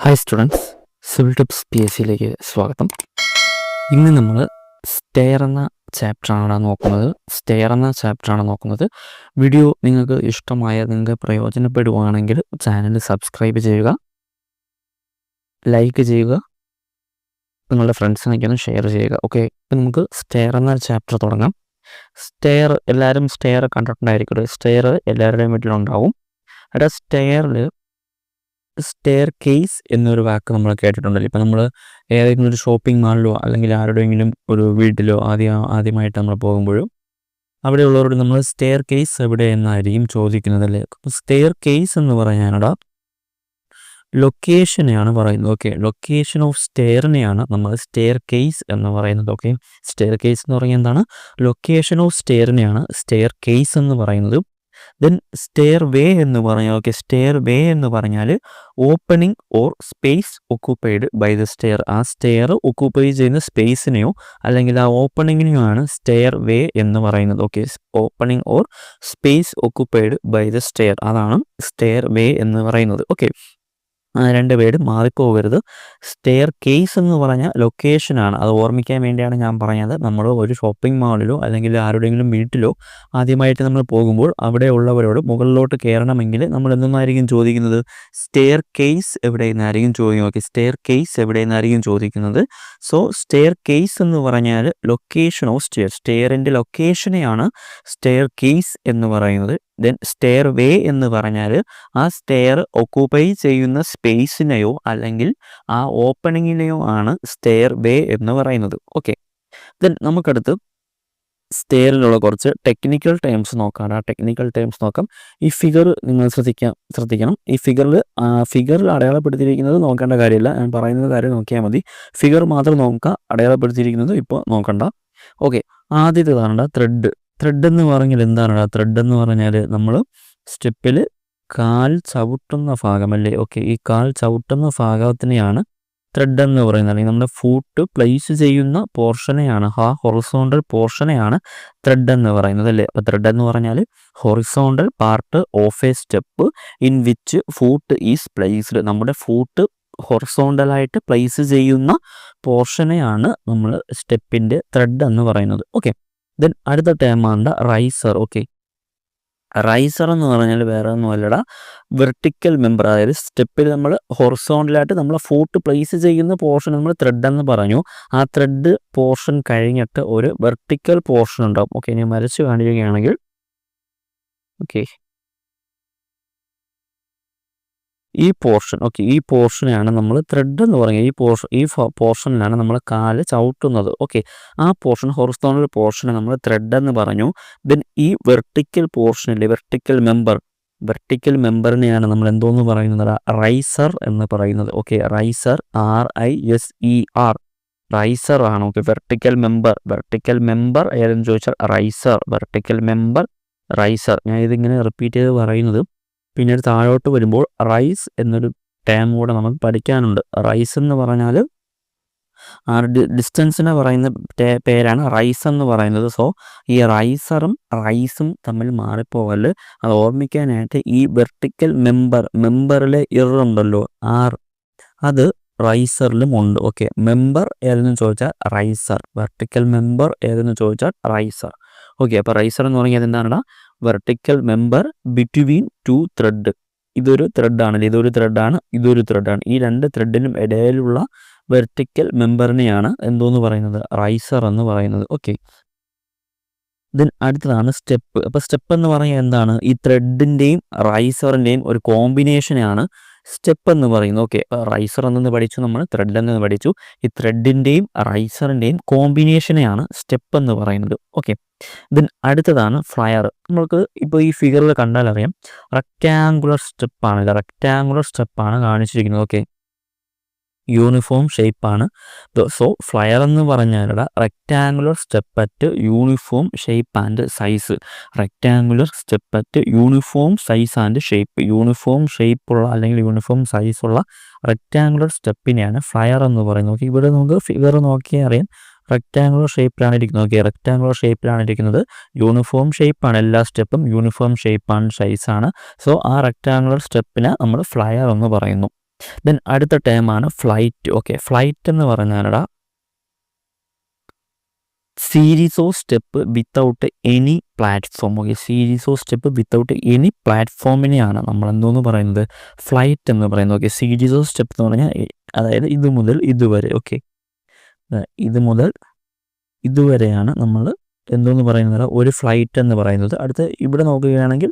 Hi students, civil tips PSCയിലേക്ക് സ്വാഗതം. ഇന്ന് നമ്മൾ സ്റ്റെയർ എന്ന ചാപ്റ്ററാണ് നോക്കുന്നത്. വീഡിയോ നിങ്ങൾക്ക് നിങ്ങൾക്ക് പ്രയോജനപ്പെടുകയാണെങ്കിൽ ചാനൽ സബ്സ്ക്രൈബ് ചെയ്യുക, ലൈക്ക് ചെയ്യുക, നിങ്ങളുടെ ഫ്രണ്ട്സിനൊക്കെ ഒന്ന് ഷെയർ ചെയ്യുക. ഓക്കെ, ഇപ്പം നമുക്ക് സ്റ്റെയർ എന്ന ചാപ്റ്റർ തുടങ്ങാം. എല്ലാവരും സ്റ്റെയർ കണ്ടിട്ടുണ്ടായിരിക്കും. സ്റ്റെയർ എല്ലാവരുടെയും വീട്ടിലുണ്ടാവും. അവിടെ സ്റ്റെയർ കേസ് എന്നൊരു വാക്ക് നമ്മൾ കേട്ടിട്ടുണ്ടല്ലോ. ഇപ്പം നമ്മൾ ഏതെങ്കിലും ഒരു ഷോപ്പിംഗ് മാളിലോ അല്ലെങ്കിൽ ആരുടെയെങ്കിലും ഒരു വീട്ടിലോ ആദ്യമായിട്ട് നമ്മൾ പോകുമ്പോഴും അവിടെയുള്ളവരോട് നമ്മൾ സ്റ്റെയർ കേസ് എവിടെ എന്നായിരിക്കും ചോദിക്കുന്നതല്ലേ. സ്റ്റെയർ കേസ് എന്ന് പറയാനടാ ലൊക്കേഷനെയാണ് പറയുന്നത്. ഓക്കെ, ലൊക്കേഷൻ ഓഫ് സ്റ്റെയറിനെയാണ് നമ്മൾ സ്റ്റെയർ കേസ് എന്ന് പറയുന്നത്. ഓക്കെ, സ്റ്റെയർ കേസ് എന്ന് പറയുന്നത് എന്താണ്? ലൊക്കേഷൻ ഓഫ് സ്റ്റെയറിനെയാണ് സ്റ്റെയർ കേസ് എന്ന് പറയുന്നത്. ദെൻ സ്റ്റെയർ വേ എന്ന് പറഞ്ഞാൽ സ്റ്റെയർ വേ എന്ന് പറഞ്ഞാൽ opening or space occupied by the stair. ആ സ്റ്റെയർ ഒക്യുപ്പൈ ചെയ്യുന്ന സ്പേസിനെയോ അല്ലെങ്കിൽ ആ ഓപ്പണിങ്ങിനെയോ ആണ് സ്റ്റെയർ വേ എന്ന് പറയുന്നത്. Okay, opening or space occupied by the stair, അതാണ് സ്റ്റെയർ വേ എന്ന് പറയുന്നത്. ഓക്കെ, രണ്ട് പേര് മാറിപ്പോകരുത്. സ്റ്റെയർ കേസ് എന്ന് പറഞ്ഞാൽ ലൊക്കേഷനാണ്. അത് ഓർമ്മിക്കാൻ വേണ്ടിയാണ് ഞാൻ പറഞ്ഞത്. നമ്മൾ ഒരു ഷോപ്പിംഗ് മാളിലോ അല്ലെങ്കിൽ ആരുടെയെങ്കിലും വീട്ടിലോ ആദ്യമായിട്ട് നമ്മൾ പോകുമ്പോൾ അവിടെ ഉള്ളവരോട് മുകളിലോട്ട് കയറണമെങ്കിൽ നമ്മൾ എന്തെന്നായിരിക്കും ചോദിക്കുന്നത്? സ്റ്റെയർ കേസ് എവിടെ നിന്നായിരിക്കും ചോദിക്കുന്നത്. ഓക്കെ, സ്റ്റെയർ കേസ് എവിടെ നിന്നായിരിക്കും ചോദിക്കുന്നത്. സോ സ്റ്റെയർ കേസ് എന്ന് പറഞ്ഞാൽ ലൊക്കേഷൻ ഓഫ് സ്റ്റെയർ, സ്റ്റെയറിൻ്റെ ലൊക്കേഷനെയാണ് സ്റ്റെയർ കേസ് എന്ന് പറയുന്നത്. ദെൻ സ്റ്റെയർ വേ എന്ന് പറഞ്ഞാൽ ആ സ്റ്റെയർ ഒക്യുപ്പൈ ചെയ്യുന്ന സ്പേസിനെയോ അല്ലെങ്കിൽ ആ ഓപ്പണിങ്ങിനെയോ ആണ് സ്റ്റെയർ വേ എന്ന് പറയുന്നത്. ഓക്കെ, ദെൻ നമുക്കടുത്ത് സ്റ്റെയറിലുള്ള കുറച്ച് ടെക്നിക്കൽ ടേംസ് നോക്കാം. ആ ടെക്നിക്കൽ ടേംസ് നോക്കാം. ഈ ഫിഗർ നിങ്ങൾ ശ്രദ്ധിക്കണം. ഈ ഫിഗറിൽ അടയാളപ്പെടുത്തിയിരിക്കുന്നത് നോക്കേണ്ട കാര്യമില്ല, ഞാൻ പറയുന്ന കാര്യം നോക്കിയാൽ മതി. ഫിഗർ മാത്രം നോക്കുക, അടയാളപ്പെടുത്തിയിരിക്കുന്നത് ഇപ്പോൾ നോക്കണ്ട. ഓക്കെ, ആദ്യത്തേതാണ് ത്രെഡ് എന്ന് പറഞ്ഞാൽ എന്താണ്? ത്രെഡ് എന്ന് പറഞ്ഞാൽ നമ്മൾ സ്റ്റെപ്പിൽ കാൽ ചവിട്ടുന്ന ഭാഗമല്ലേ. ഓക്കെ, ഈ കാൽ ചവിട്ടുന്ന ഭാഗത്തിനെയാണ് ത്രെഡ് എന്ന് പറയുന്നത്. അല്ലെങ്കിൽ നമ്മുടെ ഫൂട്ട് പ്ലേസ് ചെയ്യുന്ന പോർഷനെയാണ്, ആ ഹൊറിസോണ്ടൽ പോർഷനെയാണ് ത്രെഡ് എന്ന് പറയുന്നത് അല്ലേ. അപ്പോൾ ത്രെഡ് എന്ന് പറഞ്ഞാൽ horizontal part of A step in which foot is placed. നമ്മുടെ ഫൂട്ട് ഹൊറിസോണ്ടലായിട്ട് പ്ലേസ് ചെയ്യുന്ന പോർഷനെയാണ് നമ്മൾ സ്റ്റെപ്പിൻ്റെ ത്രെഡ് എന്ന് പറയുന്നത്. ഓക്കെ, ദെൻ അടുത്ത ടേമാണ് റൈസർ. ഓക്കെ, റൈസർ എന്ന് പറഞ്ഞാൽ വേറെ ഒന്നുമല്ലടാ, വെർട്ടിക്കൽ മെമ്പർ. അതായത് സ്റ്റെപ്പിൽ നമ്മൾ ഹൊറിസോണ്ടലായിട്ട് നമ്മൾ ഫൂട്ട് പ്ലേസ് ചെയ്യുന്ന പോർഷൻ നമ്മൾ ത്രെഡ് എന്ന് പറഞ്ഞു. ആ ത്രെഡ് പോർഷൻ കഴിഞ്ഞിട്ട് ഒരു വെർട്ടിക്കൽ പോർഷൻ ഉണ്ടാവും. ഓക്കെ, ഞാൻ വരച്ച് കാണിക്കുകയാണെങ്കിൽ ഓക്കെ, ഈ പോർഷനെയാണ് നമ്മൾ ത്രെഡ് എന്ന് പറയുന്നത്. ഈ പോർഷനിലാണ് നമ്മൾ കാല് ചവിട്ടുന്നത്. ഓക്കെ, ആ പോർഷൻ ഹൊറിസോണ്ടൽ പോർഷനെ നമ്മൾ ത്രെഡ് എന്ന് പറഞ്ഞു. ദെൻ ഈ വെർട്ടിക്കൽ പോർഷനിലെ വെർട്ടിക്കൽ മെമ്പറിനെയാണ് നമ്മൾ എന്തോന്ന് പറയുന്നത്? റൈസർ എന്ന് പറയുന്നത്. ഓക്കെ, റൈസർ, RISER, റൈസർ ആണ്. ഓക്കെ, വെർട്ടിക്കൽ മെമ്പർ ഏതെന്ന് ചോദിച്ചാൽ റൈസർ. ഞാൻ ഇതിങ്ങനെ റിപ്പീറ്റ് ചെയ്ത് പറയുന്നത്. പിന്നീട് താഴോട്ട് വരുമ്പോൾ റൈസ് എന്നൊരു ടേം കൂടെ നമുക്ക് പഠിക്കാനുണ്ട്. റൈസ് എന്ന് പറഞ്ഞാൽ ആ ഡിസ്റ്റൻസിനെ പറയുന്ന പേരാണ് റൈസ് എന്ന് പറയുന്നത്. സോ ഈ റൈസറും റൈസും തമ്മിൽ മാറിപ്പോകല്. അത് ഓർമ്മിക്കാനായിട്ട് ഈ വെർട്ടിക്കൽ മെമ്പറിലെ ഉണ്ടല്ലോ, അത് റൈസറിലും ഉണ്ട്. ഓക്കെ, മെമ്പർ ഏതെന്ന് ചോദിച്ചാൽ റൈസർ, വെർട്ടിക്കൽ മെമ്പർ ഏതെന്ന് ചോദിച്ചാൽ റൈസർ. ഓക്കെ, അപ്പോൾ റൈസർ എന്ന് പറഞ്ഞാൽ എന്താണ്? Vertical member between two thread. ഇതൊരു ത്രെഡാണ്. ഈ രണ്ട് ത്രെഡിനും ഇടയിലുള്ള വെർട്ടിക്കൽ മെമ്പറിനെയാണ് എന്തോന്ന് പറയുന്നത്? റൈസർ എന്ന് പറയുന്നത്. ഓക്കെ, ദെൻ അടുത്തതാണ് സ്റ്റെപ്പ്. അപ്പോൾ സ്റ്റെപ്പ് എന്ന് പറഞ്ഞാൽ എന്താണ്? ഈ ത്രെഡിൻ്റെയും റൈസറിൻ്റെയും ഒരു കോമ്പിനേഷനാണ് സ്റ്റെപ്പ് എന്ന് പറയുന്നത്. ഓക്കെ, റൈസർ എന്നു പഠിച്ചു, നമ്മൾ ത്രെഡ് എന്ന് പഠിച്ചു. ഈ ത്രെഡിൻ്റെയും റൈസറിൻ്റെയും കോമ്പിനേഷനെയാണ് സ്റ്റെപ്പ് എന്ന് പറയുന്നത്. ഓക്കെ, ദെൻ അടുത്തതാണ് ഫ്ലയർ. നമുക്ക് ഇപ്പോൾ ഈ ഫിഗറിൽ കണ്ടാൽ അറിയാം, റെക്റ്റാങ്കുലർ സ്റ്റെപ്പാണ് കാണിച്ചിരിക്കുന്നത്. ഓക്കെ, യൂണിഫോം ഷേപ്പാണ്. സോ ഫ്ലയർ എന്ന് പറഞ്ഞാൽ rectangular step at uniform shape and size. Rectangular step at uniform size and shape. Uniform ഷേപ്പുള്ള അല്ലെങ്കിൽ യൂണിഫോം സൈസുള്ള റെക്റ്റാങ്കുലർ സ്റ്റെപ്പിനെയാണ് ഫ്ലയർ എന്ന് പറയുന്നത്. ഓക്കെ, ഇവിടെ നമുക്ക് ഫിഗർ നോക്കിയാൽ അറിയാം, റെക്റ്റാങ്കുലർ ഷേപ്പിലാണ് ഇരിക്കുന്നത്. ഓക്കെ, റെക്റ്റാങ്കുലർ ഷേപ്പിലാണ് ഇരിക്കുന്നത്. യൂണിഫോം ഷേപ്പാണ്, എല്ലാ സ്റ്റെപ്പും യൂണിഫോം ഷേപ്പാണ്, സൈസാണ്. സോ ആ റെക്റ്റാങ്കുലർ സ്റ്റെപ്പിനെ നമ്മൾ ഫ്ലയർ എന്ന് പറയുന്നു. ദെൻ അടുത്ത ടേമാണ് ഫ്ലൈറ്റ്. ഓക്കെ, ഫ്ലൈറ്റ് എന്ന് പറഞ്ഞാലടാ series of step without any platform. Okay, series of step without any പ്ലാറ്റ്ഫോമിനെയാണ് നമ്മൾ എന്തോന്ന് പറയുന്നത്, ഫ്ലൈറ്റ് എന്ന് പറയുന്നത്. ഓക്കെ, സീരീസ് ഓഫ് സ്റ്റെപ്പ് എന്ന് പറഞ്ഞാൽ അതായത് ഇത് മുതൽ ഇതുവരെ. ഓക്കെ, ഇത് മുതൽ ഇതുവരെയാണ് നമ്മൾ എന്തോന്ന് പറയുന്നത്, ഒരു ഫ്ലൈറ്റ് എന്ന് പറയുന്നത്. അടുത്ത് ഇവിടെ നോക്കുകയാണെങ്കിൽ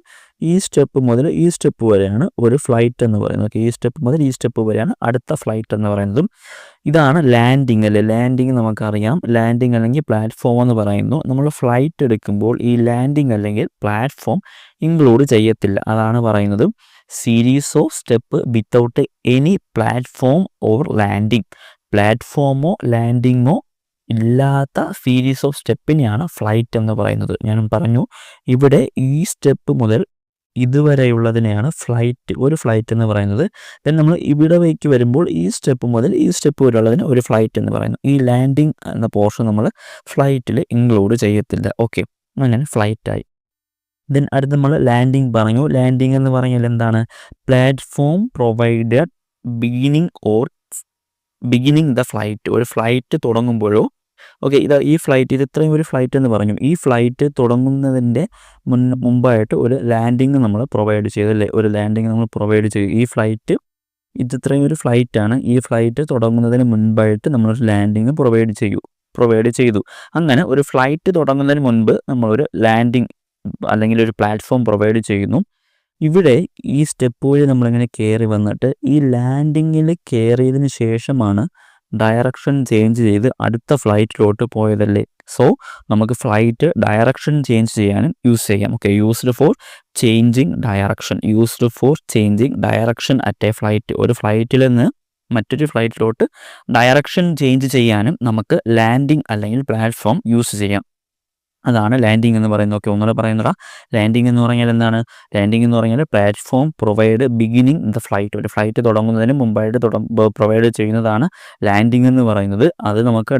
ഈ സ്റ്റെപ്പ് മുതൽ ഈ സ്റ്റെപ്പ് വരെയാണ് ഒരു ഫ്ലൈറ്റ് എന്ന് പറയുന്നത്. ഓക്കെ, ഈ സ്റ്റെപ്പ് മുതൽ ഈ സ്റ്റെപ്പ് വരെയാണ് അടുത്ത ഫ്ലൈറ്റ് എന്ന് പറയുന്നതും. ഇതാണ് ലാൻഡിങ് അല്ലേ. ലാൻഡിങ് നമുക്കറിയാം, ലാൻഡിങ് അല്ലെങ്കിൽ പ്ലാറ്റ്ഫോം എന്ന് പറയുന്നു. നമ്മൾ ഫ്ലൈറ്റ് എടുക്കുമ്പോൾ ഈ ലാൻഡിങ് അല്ലെങ്കിൽ പ്ലാറ്റ്ഫോം ഇൻക്ലൂഡ് ചെയ്യത്തില്ല. അതാണ് പറയുന്നത് series of step without any platform or landing. പ്ലാറ്റ്ഫോമോ ലാൻഡിങ്ങോ ഇല്ലാത്ത സീരീസ് ഓഫ് സ്റ്റെപ്പിനെയാണ് ഫ്ലൈറ്റ് എന്ന് പറയുന്നത്. ഞാൻ പറഞ്ഞു ഇവിടെ ഈ സ്റ്റെപ്പ് മുതൽ ഇതുവരെയുള്ളതിനെയാണ് ഒരു ഫ്ലൈറ്റ് എന്ന് പറയുന്നത്. ദെൻ നമ്മൾ ഇവിടേക്ക് വരുമ്പോൾ ഈ സ്റ്റെപ്പ് മുതൽ ഈ സ്റ്റെപ്പ് വരെയുള്ളതിന് ഒരു ഫ്ലൈറ്റ് എന്ന് പറയുന്നു. ഈ ലാൻഡിങ് എന്ന പോർഷൻ നമ്മൾ ഫ്ലൈറ്റിൽ ഇൻക്ലൂഡ് ചെയ്യത്തില്ല. ഓക്കെ, അങ്ങനെ ഫ്ലൈറ്റായി. ദെൻ അടുത്ത് നമ്മൾ ലാൻഡിങ് പറഞ്ഞു. ലാൻഡിങ് എന്ന് പറഞ്ഞാൽ എന്താണ്, platform provided beginning the flight. ഒരു ഫ്ലൈറ്റ് തുടങ്ങുമ്പോഴോ, ഓക്കെ, ഈ ഫ്ലൈറ്റ് ഇത് ഇത്രയും ഒരു ഫ്ലൈറ്റ് എന്ന് പറഞ്ഞു. ഈ ഫ്ലൈറ്റ് തുടങ്ങുന്നതിൻ്റെ മുമ്പായിട്ട് ഒരു ലാൻഡിങ് നമ്മൾ പ്രൊവൈഡ് ചെയ്തു അല്ലേ, ഒരു ലാൻഡിങ് നമ്മൾ പ്രൊവൈഡ് ചെയ്യും. ഈ ഫ്ലൈറ്റ് ഇത് ഇത്രയും ഒരു ഫ്ലൈറ്റാണ്. ഈ ഫ്ലൈറ്റ് തുടങ്ങുന്നതിന് മുൻപായിട്ട് നമ്മളൊരു ലാൻഡിങ് പ്രൊവൈഡ് ചെയ്തു. അങ്ങനെ ഒരു ഫ്ലൈറ്റ് തുടങ്ങുന്നതിന് മുൻപ് നമ്മളൊരു ലാൻഡിങ് അല്ലെങ്കിൽ ഒരു പ്ലാറ്റ്ഫോം പ്രൊവൈഡ് ചെയ്യുന്നു. ഇവിടെ ഈ സ്റ്റെപ്പ് വഴി നമ്മളിങ്ങനെ കയറി വന്നിട്ട് ഈ ലാൻഡിങ്ങിൽ കയറിയതിന് ശേഷമാണ് ഡയറക്ഷൻ ചേഞ്ച് ചെയ്ത് അടുത്ത ഫ്ലൈറ്റിലോട്ട് പോയതല്ലേ. സോ നമുക്ക് ഫ്ലൈറ്റ് ഡയറക്ഷൻ ചേഞ്ച് ചെയ്യാനും യൂസ് ചെയ്യാം. Okay, used for changing direction at A flight. ഒരു ഫ്ലൈറ്റിൽ നിന്ന് മറ്റൊരു ഫ്ലൈറ്റിലോട്ട് ഡയറക്ഷൻ ചേഞ്ച് ചെയ്യാനും നമുക്ക് ലാൻഡിങ് അല്ലെങ്കിൽ പ്ലാറ്റ്ഫോം യൂസ് ചെയ്യാം. അതാണ് ലാൻഡിങ് എന്ന് പറയുന്നത്. ഓക്കെ, ഒന്നുകൂടെ പറയുന്നതാ. ലാൻഡിങ് എന്ന് പറഞ്ഞാൽ എന്താണ്, ലാൻഡിങ് എന്ന് പറഞ്ഞാൽ platform provide beginning the flight. ഒരു ഫ്ലൈറ്റ് തുടങ്ങുന്നതിന് മുമ്പായിട്ട് പ്രൊവൈഡ് ചെയ്യുന്നതാണ് ലാൻഡിങ് എന്ന് പറയുന്നത്. അത് നമുക്ക്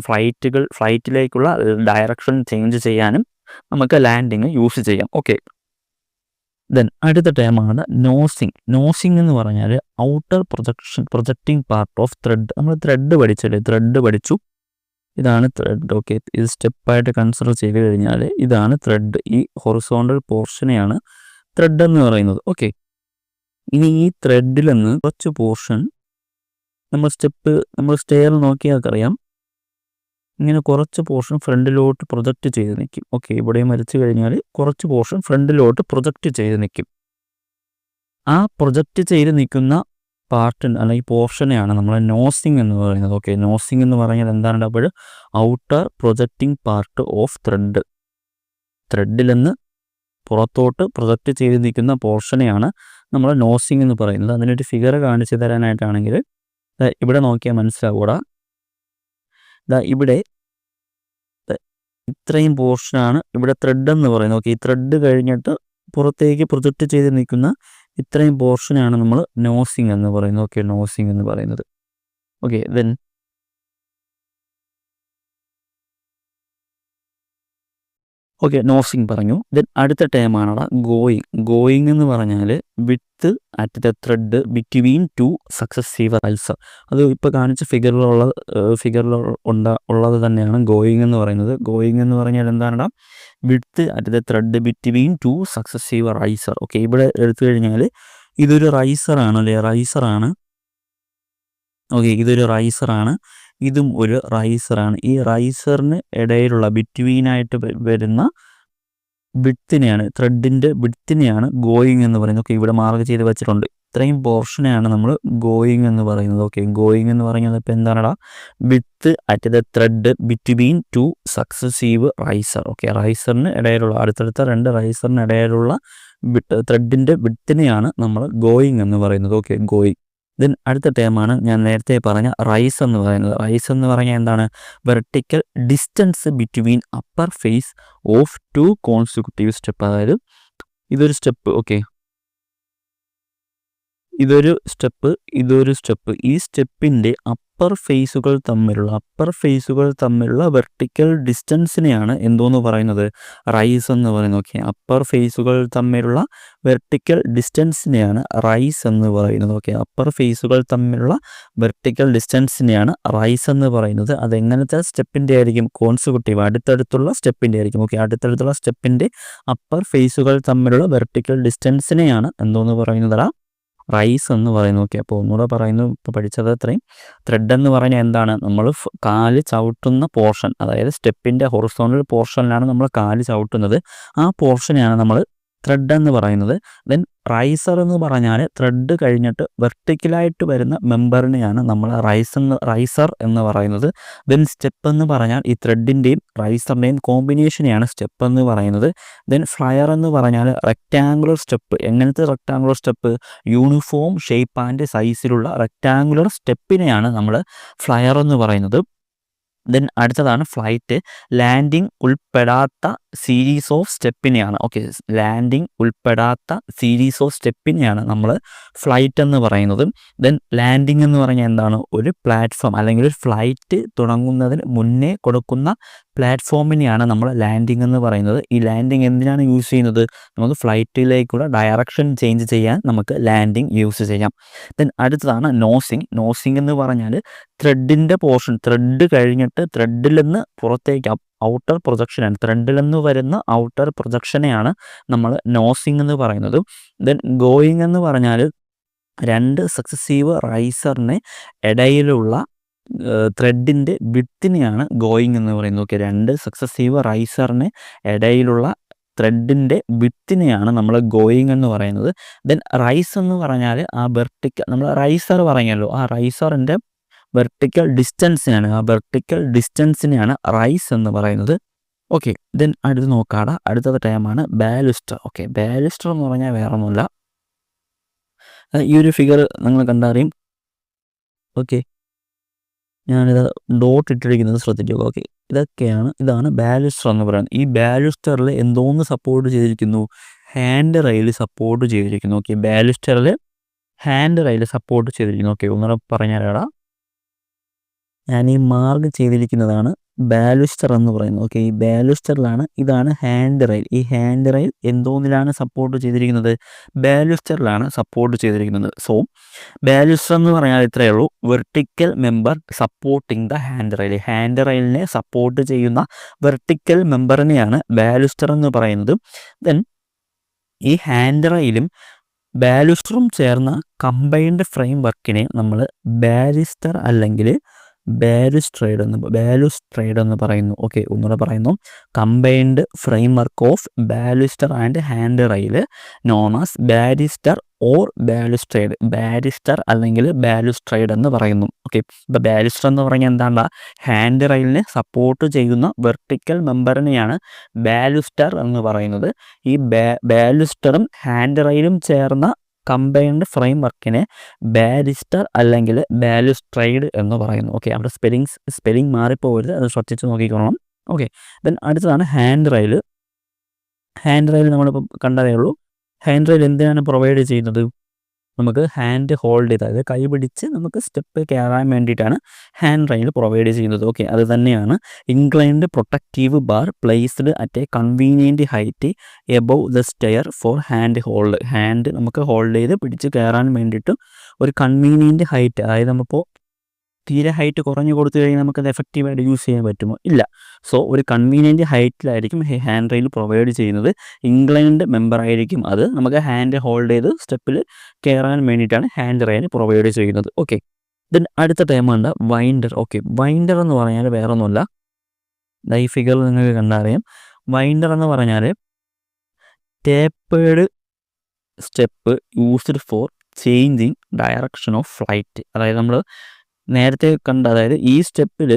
ഫ്ലൈറ്റിലേക്കുള്ള ഡയറക്ഷൻ ചേഞ്ച് ചെയ്യാനും നമുക്ക് ലാൻഡിങ് യൂസ് ചെയ്യാം. ഓക്കെ, ദെൻ അടുത്ത ടേമാണ് നോസിങ്. നോസിങ് എന്ന് പറഞ്ഞാൽ outer projecting part of thread. നമ്മൾ ത്രെഡ് പഠിച്ചു. ഇതാണ് ത്രെഡ്. ഓക്കെ, ഇത് സ്റ്റെപ്പായിട്ട് കൺസിഡർ ചെയ്ത് കഴിഞ്ഞാൽ ഇതാണ് ത്രെഡ്. ഈ ഹൊറിസോണ്ടൽ പോർഷനെയാണ് ത്രെഡ് എന്ന് പറയുന്നത്. ഓക്കെ, ഇനി ഈ ത്രെഡിൽ നിന്ന് കുറച്ച് പോർഷൻ നമ്മൾ സ്റ്റെയർ നോക്കിയാൽ അറിയാം, ഇങ്ങനെ കുറച്ച് പോർഷൻ ഫ്രണ്ടിലോട്ട് പ്രൊജക്റ്റ് ചെയ്ത് നിൽക്കും. ഓക്കെ, ഇവിടെയും വരച്ച് കഴിഞ്ഞാൽ കുറച്ച് പോർഷൻ ഫ്രണ്ടിലോട്ട് പ്രൊജക്റ്റ് ചെയ്ത് നിൽക്കും. ആ പ്രൊജക്റ്റ് ചെയ്ത് നിൽക്കുന്ന പാർട്ട് അല്ലെങ്കിൽ പോർഷനെയാണ് നമ്മൾ നോസിങ് എന്ന് പറയുന്നത്. ഓക്കെ, നോസിങ് എന്ന് പറഞ്ഞാൽ എന്താണ്, അപ്പോൾ ഔട്ടർ പ്രൊജക്റ്റിംഗ് പാർട്ട് ഓഫ് ത്രെഡിൽ നിന്ന് പുറത്തോട്ട് പ്രൊജക്റ്റ് ചെയ്ത് നിൽക്കുന്ന പോർഷനെയാണ് നമ്മൾ നോസിങ് എന്ന് പറയുന്നത്. അതിനൊരു ഫിഗർ കാണിച്ചു തരാനായിട്ടാണെങ്കിൽ ഇവിടെ നോക്കിയാൽ മനസ്സിലാകൂടാ. ഇവിടെ ഇത്രയും പോർഷനാണ് ഇവിടെ ത്രെഡ് എന്ന് പറയുന്നത്. ഓക്കെ, ഈ ത്രെഡ് കഴിഞ്ഞിട്ട് പുറത്തേക്ക് പ്രൊജക്റ്റ് ചെയ്ത് നിൽക്കുന്ന ഇത്രയും പോർഷനാണ് നമ്മൾ നോസിങ് എന്ന് പറയുന്നത്. ഓക്കെ, നോസിങ് എന്ന് പറയുന്നത്. ഓക്കെ, ദെൻ നോസിങ് പറഞ്ഞു. ദെൻ അടുത്ത ടേമാണ് ഗോയിങ് എന്ന് പറഞ്ഞാൽ width at the tread between two successive risers. അത് ഇപ്പോൾ കാണിച്ച ഫിഗറിൽ ഉള്ളത് തന്നെയാണ് ഗോയിങ് എന്ന് പറയുന്നത്. ഗോയിങ് എന്ന് പറഞ്ഞാൽ എന്താണ്, width at the tread between two successive riser. Okay, ഇവിടെ എടുത്തു കഴിഞ്ഞാൽ ഇതൊരു റൈസറാണ് അല്ലേ, ഓക്കെ, ഇതൊരു റൈസറാണ്, ഇതും ഒരു റൈസറാണ്. ഈ റൈസറിന് ഇടയിലുള്ള ബിറ്റ്വീനായിട്ട് വരുന്ന ത്രെഡിൻ്റെ വിഡ്ത്തിനെയാണ് ഗോയിങ് എന്ന് പറയുന്നത്. ഓക്കെ, ഇവിടെ മാർക്ക് ചെയ്ത് വെച്ചിട്ടുണ്ട്. ഇത്രയും പോർഷനെയാണ് നമ്മൾ ഗോയിങ് എന്ന് പറയുന്നത്. ഓക്കെ, ഗോയിങ് എന്ന് പറയുന്നത് ഇപ്പോൾ എന്താണടാ, width at the tread between two successive riser. Okay, റൈസറിന് ഇടയിലുള്ള അടുത്തടുത്ത രണ്ട് റൈസറിന് ഇടയിലുള്ള ത്രെഡിൻ്റെ വിഡ്ത്തിനെയാണ് നമ്മൾ ഗോയിങ് എന്ന് പറയുന്നത്. Okay, going. ദെൻ അടുത്ത ടേമാണ് ഞാൻ നേരത്തെ പറഞ്ഞ റൈസ് എന്ന് പറയുന്നത്. റൈസ് എന്ന് പറഞ്ഞാൽ എന്താണ്, vertical distance between upper face of two consecutive step. അതായത് ഇതൊരു സ്റ്റെപ്പ്. ഓക്കെ, ഇതൊരു സ്റ്റെപ്പ്. ഈ സ്റ്റെപ്പിൻ്റെ അപ്പർ ഫേസുകൾ തമ്മിലുള്ള വെർട്ടിക്കൽ ഡിസ്റ്റൻസിനെയാണ് എന്തോന്ന് പറയുന്നത്? റൈസ് എന്ന് പറയുന്നത്. ഓക്കെ, അപ്പർ ഫേസുകൾ തമ്മിലുള്ള വെർട്ടിക്കൽ ഡിസ്റ്റൻസിനെയാണ് റൈസ് എന്ന് പറയുന്നത്. ഓക്കെ, അപ്പർ ഫേസുകൾ തമ്മിലുള്ള വെർട്ടിക്കൽ ഡിസ്റ്റൻസിനെയാണ് റൈസ് എന്ന് പറയുന്നത്. അതെങ്ങനത്തെ സ്റ്റെപ്പിൻ്റെ ആയിരിക്കും? കോൺസിക്യൂട്ടീവ്, അടുത്തടുത്തുള്ള സ്റ്റെപ്പിൻ്റെ ആയിരിക്കും. ഓക്കെ, അടുത്തടുത്തുള്ള സ്റ്റെപ്പിൻ്റെ അപ്പർ ഫേസുകൾ തമ്മിലുള്ള വെർട്ടിക്കൽ ഡിസ്റ്റൻസിനെയാണ് എന്തോന്ന് പറയുന്നതാ? റൈസ് എന്ന് പറയുന്നു. ഓക്കെ, അപ്പോൾ ഒന്നുകൂടെ പറയുന്നു, ഇപ്പോൾ പഠിച്ചത് അത്രയും. ത്രെഡ് എന്ന് പറഞ്ഞാൽ എന്താണ്? നമ്മൾ കാല് ചവിട്ടുന്ന പോർഷൻ, അതായത് സ്റ്റെപ്പിൻ്റെ ഹൊറിസോണ്ടൽ പോർഷനിലാണ് നമ്മൾ കാല് ചവിട്ടുന്നത്. ആ പോർഷനെയാണ് നമ്മൾ ത്രെഡ് എന്ന് പറയുന്നത്. ദെൻ റൈസർ എന്ന് പറഞ്ഞാൽ ത്രെഡ് കഴിഞ്ഞിട്ട് വെർട്ടിക്കലായിട്ട് വരുന്ന മെമ്പറിനെയാണ് നമ്മൾ റൈസർ എന്ന് പറയുന്നത്. ദെൻ സ്റ്റെപ്പ് എന്ന് പറഞ്ഞാൽ ഈ ത്രെഡിൻ്റെയും റൈസറിൻ്റെയും കോമ്പിനേഷനെയാണ് സ്റ്റെപ്പ് എന്ന് പറയുന്നത്. ദെൻ ഫ്ലയർ എന്ന് പറഞ്ഞാൽ റെക്റ്റാങ്കുലർ സ്റ്റെപ്പ്. എങ്ങനത്തെ rectangular step? Uniform shape and സൈസിലുള്ള റെക്റ്റാങ്കുലർ സ്റ്റെപ്പിനെയാണ് നമ്മൾ ഫ്ലയർ എന്ന് പറയുന്നത്. ദെൻ അടുത്തതാണ് ഫ്ലൈറ്റ്. ലാൻഡിങ് ഉൾപ്പെടാത്ത സീരീസ് ഓഫ് സ്റ്റെപ്പിനെയാണ്, ഓക്കെ, ലാൻഡിങ് ഉൾപ്പെടാത്ത സീരീസ് ഓഫ് സ്റ്റെപ്പിനെയാണ് നമ്മൾ ഫ്ലൈറ്റ് എന്ന് പറയുന്നത്. ദെൻ ലാൻഡിങ് എന്ന് പറഞ്ഞാൽ എന്താണ്? ഒരു പ്ലാറ്റ്ഫോം അല്ലെങ്കിൽ ഒരു ഫ്ലൈറ്റ് തുടങ്ങുന്നതിന് മുന്നേ കൊടുക്കുന്ന പ്ലാറ്റ്ഫോമിനെയാണ് നമ്മൾ ലാൻഡിങ് എന്ന് പറയുന്നത്. ഈ ലാൻഡിങ് എന്തിനാണ് യൂസ് ചെയ്യുന്നത്? നമുക്ക് ഫ്ലൈറ്റിലേക്കുള്ള ഡയറക്ഷൻ ചേഞ്ച് ചെയ്യാൻ നമുക്ക് ലാൻഡിങ് യൂസ് ചെയ്യാം. ദെൻ അടുത്തതാണ് നോസിങ് എന്ന് പറഞ്ഞാൽ ത്രെഡിൻ്റെ പോർഷൻ, ത്രെഡ് കഴിഞ്ഞിട്ട് ത്രെഡിൽ നിന്ന് പുറത്തേക്ക് ഔട്ടർ പ്രൊജക്ഷനാണ്, ത്രെഡിൽ നിന്ന് വരുന്ന ഔട്ടർ പ്രൊജക്ഷനെയാണ് നമ്മൾ നോസിങ് എന്ന് പറയുന്നത്. ദെൻ ഗോയിങ് എന്ന് പറഞ്ഞാൽ രണ്ട് സക്സസീവ് റൈസറിന് ഇടയിലുള്ള ത്രെഡിൻ്റെ വിഡ്ത്തിനെയാണ് ഗോയിങ് എന്ന് പറയുന്നത്. ഓക്കെ, രണ്ട് സക്സസീവ് റൈസറിന് ഇടയിലുള്ള ത്രെഡിൻ്റെ വിഡ്ത്തിനെയാണ് നമ്മൾ ഗോയിങ് എന്ന് പറയുന്നത്. ദെൻ റൈസ് എന്ന് പറഞ്ഞാൽ ആ വെർട്ടിക്കൽ, നമ്മൾ റൈസർ പറഞ്ഞല്ലോ, ആ റൈസറിൻ്റെ വെർട്ടിക്കൽ ഡിസ്റ്റൻസിനെയാണ് റൈസ് എന്ന് പറയുന്നത്. ഓക്കെ, ദെൻ അടുത്ത് നോക്കാടാ, അടുത്തത് ടൈമാണ് ബാലുസ്റ്റർ. ഓക്കെ, ബാലുസ്റ്റർ എന്ന് പറഞ്ഞാൽ വേറെ ഒന്നുമില്ല, ഈ ഒരു ഫിഗർ നിങ്ങൾ കണ്ടറിയും. ഓക്കെ, ഞാനിത് ഡോട്ട് ഇട്ടിരിക്കുന്നത് ശ്രദ്ധിക്കുക. ഓക്കെ, ഇതാണ് ബാലുസ്റ്റർ എന്ന് പറയുന്നത്. ഈ ബാലുസ്റ്ററിൽ എന്തോന്ന് സപ്പോർട്ട് ചെയ്തിരിക്കുന്നു? ഹാൻഡ് റെയിൽ സപ്പോർട്ട് ചെയ്തിരിക്കുന്നു. ഓക്കെ, ബാലുസ്റ്ററിൽ ഹാൻഡ് റെയിൽ സപ്പോർട്ട് ചെയ്തിരിക്കുന്നു. ഓക്കെ, ഒന്നുകൂടെ പറഞ്ഞാലാടാ, ഞാൻ ഈ മാർക്ക് ചെയ്തിരിക്കുന്നതാണ് ബാലുസ്റ്റർ എന്ന് പറയുന്നത്. ഓക്കെ, ഈ ബാലുസ്റ്ററിലാണ്, ഇതാണ് ഹാൻഡ് റെയിൽ. ഈ ഹാൻഡ് റെയിൽ എന്തോന്നിലാണ് സപ്പോർട്ട് ചെയ്തിരിക്കുന്നത്? ബാലുസ്റ്ററിലാണ് സപ്പോർട്ട് ചെയ്തിരിക്കുന്നത്. സോ ബാലുസ്റ്റർ എന്ന് പറഞ്ഞാൽ ഇത്രയേ ഉള്ളൂ, vertical member supporting the hand rail. ഹാൻഡ് റെയിലിനെ സപ്പോർട്ട് ചെയ്യുന്ന വെർട്ടിക്കൽ മെമ്പറിനെയാണ് ബാലുസ്റ്റർ എന്ന് പറയുന്നത്. ദെൻ ഈ ഹാൻഡ് റെയിലും ബാലുസ്റ്ററും ചേർന്ന കമ്പൈൻഡ് ഫ്രെയിം വർക്കിനെ നമ്മൾ ബാരിസ്റ്റർ അല്ലെങ്കിൽ ബാലുസ്ട്രേഡ് എന്ന് പറയുന്നു. ഓക്കെ, ഒന്നുകൂടെ പറയുന്നു, combined framework of baluster and handrail known as barrister or balustrade. Barrister അല്ലെങ്കിൽ ബാലുസ്ട്രേഡ് എന്ന് പറയുന്നു. ഓക്കെ, ഇപ്പോൾ ബാലുസ്റ്റർ എന്ന് പറഞ്ഞാൽ എന്താണ്ട? ഹാൻഡ് റെയിലിനെ സപ്പോർട്ട് ചെയ്യുന്ന വെർട്ടിക്കൽ മെമ്പറിനെയാണ് ബാലുസ്റ്റർ എന്ന് പറയുന്നത്. ഈ ബാലുസ്റ്ററും ഹാൻഡ് റെയിലും ചേർന്ന കമ്പൈൻഡ് ഫ്രെയിം വർക്കിനെ ബാരിസ്റ്റർ അല്ലെങ്കിൽ ബാലുസ്ട്രൈഡ് എന്ന് പറയുന്നു. ഓക്കെ, അവിടെ സ്പെല്ലിംഗ് മാറിപ്പോകരുത്, അത് ശ്രദ്ധിച്ച് നോക്കിക്കോളണം. ഓക്കെ, ദെൻ അടുത്തതാണ് ഹാൻഡ് റെയിൽ. നമ്മളിപ്പോൾ കണ്ടതേ ഉള്ളൂ. ഹാൻഡ് റെയിൽ എന്തിനാണ് പ്രൊവൈഡ് ചെയ്യുന്നത്? നമുക്ക് ഹാൻഡ് ഹോൾഡ് ചെയ്ത്, അതായത് കൈ പിടിച്ച് നമുക്ക് സ്റ്റെപ്പ് കയറാൻ വേണ്ടിയിട്ടാണ് ഹാൻഡ് റെയിൽ പ്രൊവൈഡ് ചെയ്യുന്നത്. ഓക്കെ, അത് തന്നെയാണ് inclined protective bar placed at A convenient height above the stair four hand hold. Hand നമുക്ക് ഹോൾഡ് ചെയ്ത് പിടിച്ച് കയറാൻ വേണ്ടിയിട്ട് ഒരു കൺവീനിയൻറ്റ് ഹൈറ്റ്, അതായത് നമ്മളിപ്പോൾ തീരെ ഹൈറ്റ് കുറഞ്ഞു കൊടുത്തു കഴിഞ്ഞാൽ നമുക്കത് എഫക്റ്റീവായിട്ട് യൂസ് ചെയ്യാൻ പറ്റുമോ? ഇല്ല. സോ ഒരു കൺവീനിയൻറ്റ് ഹൈറ്റിലായിരിക്കും ഹാൻഡ് റെയിൽ പ്രൊവൈഡ് ചെയ്യുന്നത്. ഇൻക്ലൈൻഡ് മെമ്പർ ആയിരിക്കും അത്. നമുക്ക് ഹാൻഡ് ഹോൾഡ് ചെയ്ത് സ്റ്റെപ്പിൽ കയറാൻ വേണ്ടിയിട്ടാണ് ഹാൻഡ് റെയിൽ പ്രൊവൈഡ് ചെയ്യുന്നത്. ഓക്കെ, ദെൻ അടുത്ത ടൈമുണ്ട് വൈൻഡർ. ഓക്കെ, വൈൻഡർ എന്ന് പറഞ്ഞാൽ വേറെ ഒന്നുമല്ല, ഈ ഫിഗർ നിങ്ങൾക്ക് കണ്ടറിയാം. വൈൻഡർ എന്ന് പറഞ്ഞാൽ tapered step used for changing direction of flight. അതായത് നമ്മൾ നേരത്തെ കണ്ട, അതായത് ഈ സ്റ്റെപ്പിൽ,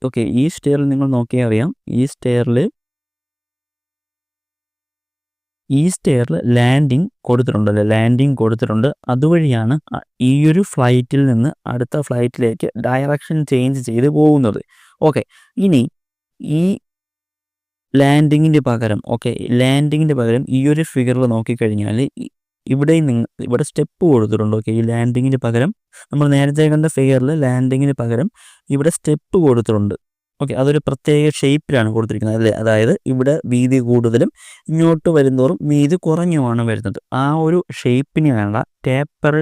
ഓക്കെ, ഈ സ്റ്റെയറിൽ നിങ്ങൾ നോക്കിയാൽ അറിയാം, ഈ സ്റ്റെയറിൽ ലാൻഡിങ് കൊടുത്തിട്ടുണ്ട്. അതുവഴിയാണ് ഈ ഒരു ഫ്ലൈറ്റിൽ നിന്ന് അടുത്ത ഫ്ലൈറ്റിലേക്ക് ഡയറക്ഷൻ ചേഞ്ച് ചെയ്ത് പോകുന്നത്. ഓക്കെ, ഇനി ഈ ലാൻഡിങ്ങിൻ്റെ പകരം ഈ ഒരു ഫിഗറിൽ നോക്കിക്കഴിഞ്ഞാൽ ഇവിടെ സ്റ്റെപ്പ് കൊടുത്തിട്ടുണ്ട്. ഓക്കെ, ഈ ലാൻഡിങ്ങിന് പകരം നമ്മൾ നേരത്തെ കണ്ട ഫിഗറിൽ ലാൻഡിങ്ങിന് പകരം ഇവിടെ സ്റ്റെപ്പ് കൊടുത്തിട്ടുണ്ട്. ഓക്കെ, അതൊരു പ്രത്യേക ഷേപ്പിലാണ് കൊടുത്തിരിക്കുന്നത് അല്ലേ. അതായത് ഇവിടെ വീതി കൂടുതലും ഇങ്ങോട്ട് വരുന്നതോറും വീതി കുറഞ്ഞുമാണ് വരുന്നത്. ആ ഒരു ഷേപ്പിനെയാണ് ടേപ്പർ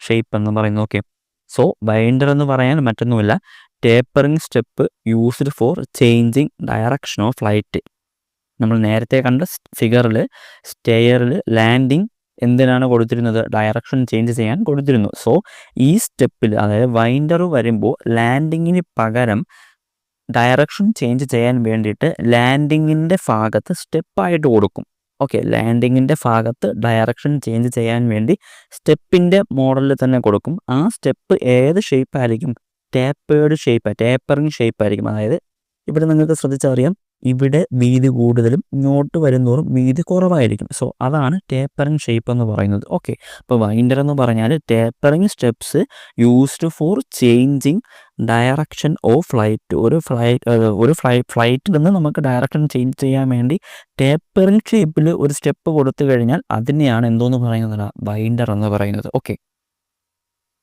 ഷേപ്പ് എന്ന് പറയുന്നത്. ഓക്കെ, സോ ബൈൻഡർ എന്ന് പറയാൻ മറ്റൊന്നുമില്ല, tapering step used for changing direction of flight. നമ്മൾ നേരത്തെ കണ്ട ഫിഗറിൽ സ്റ്റെയറിൽ ലാൻഡിങ് എന്തിനാണ് കൊടുത്തിരുന്നത്? ഡയറക്ഷൻ ചേഞ്ച് ചെയ്യാൻ കൊടുത്തിരുന്നു. സോ ഈ സ്റ്റെപ്പിൽ അതായത് വൈൻഡർ വരുമ്പോൾ ലാൻഡിങ്ങിന് പകരം ഡയറക്ഷൻ ചേഞ്ച് ചെയ്യാൻ വേണ്ടിയിട്ട് ലാൻഡിങ്ങിൻ്റെ ഭാഗത്ത് സ്റ്റെപ്പായിട്ട് കൊടുക്കും. ഓക്കെ, ലാൻഡിങ്ങിൻ്റെ ഭാഗത്ത് ഡയറക്ഷൻ ചേഞ്ച് ചെയ്യാൻ വേണ്ടി സ്റ്റെപ്പിൻ്റെ മോഡലിൽ തന്നെ കൊടുക്കും. ആ സ്റ്റെപ്പ് ഏത് ഷേപ്പായിരിക്കും? ടേപ്പറിങ് ഷേപ്പായിരിക്കും. അതായത് ഇവിടെ നിങ്ങൾക്ക് ശ്രദ്ധിച്ചറിയാം, ഇവിടെ വീതി കൂടുതലും ഇങ്ങോട്ട് വരുന്നതോറും വീതി കുറവായിരിക്കും. സോ അതാണ് ടേപ്പറിങ് ഷേപ്പ് എന്ന് പറയുന്നത്. ഓക്കെ, അപ്പോൾ വൈൻഡർ എന്ന് പറഞ്ഞാൽ tapering steps used for changing direction of flight. ഒരു ഫ്ലൈറ്റിൽ നിന്ന് നമുക്ക് ഡയറക്ഷൻ ചേഞ്ച് ചെയ്യാൻ വേണ്ടി ടേപ്പറിങ് ഷേപ്പിൽ ഒരു സ്റ്റെപ്പ് കൊടുത്തു കഴിഞ്ഞാൽ അതിനെയാണ് എന്തോന്ന് പറയുന്നത്? വൈൻഡർ എന്ന് പറയുന്നത്. ഓക്കെ,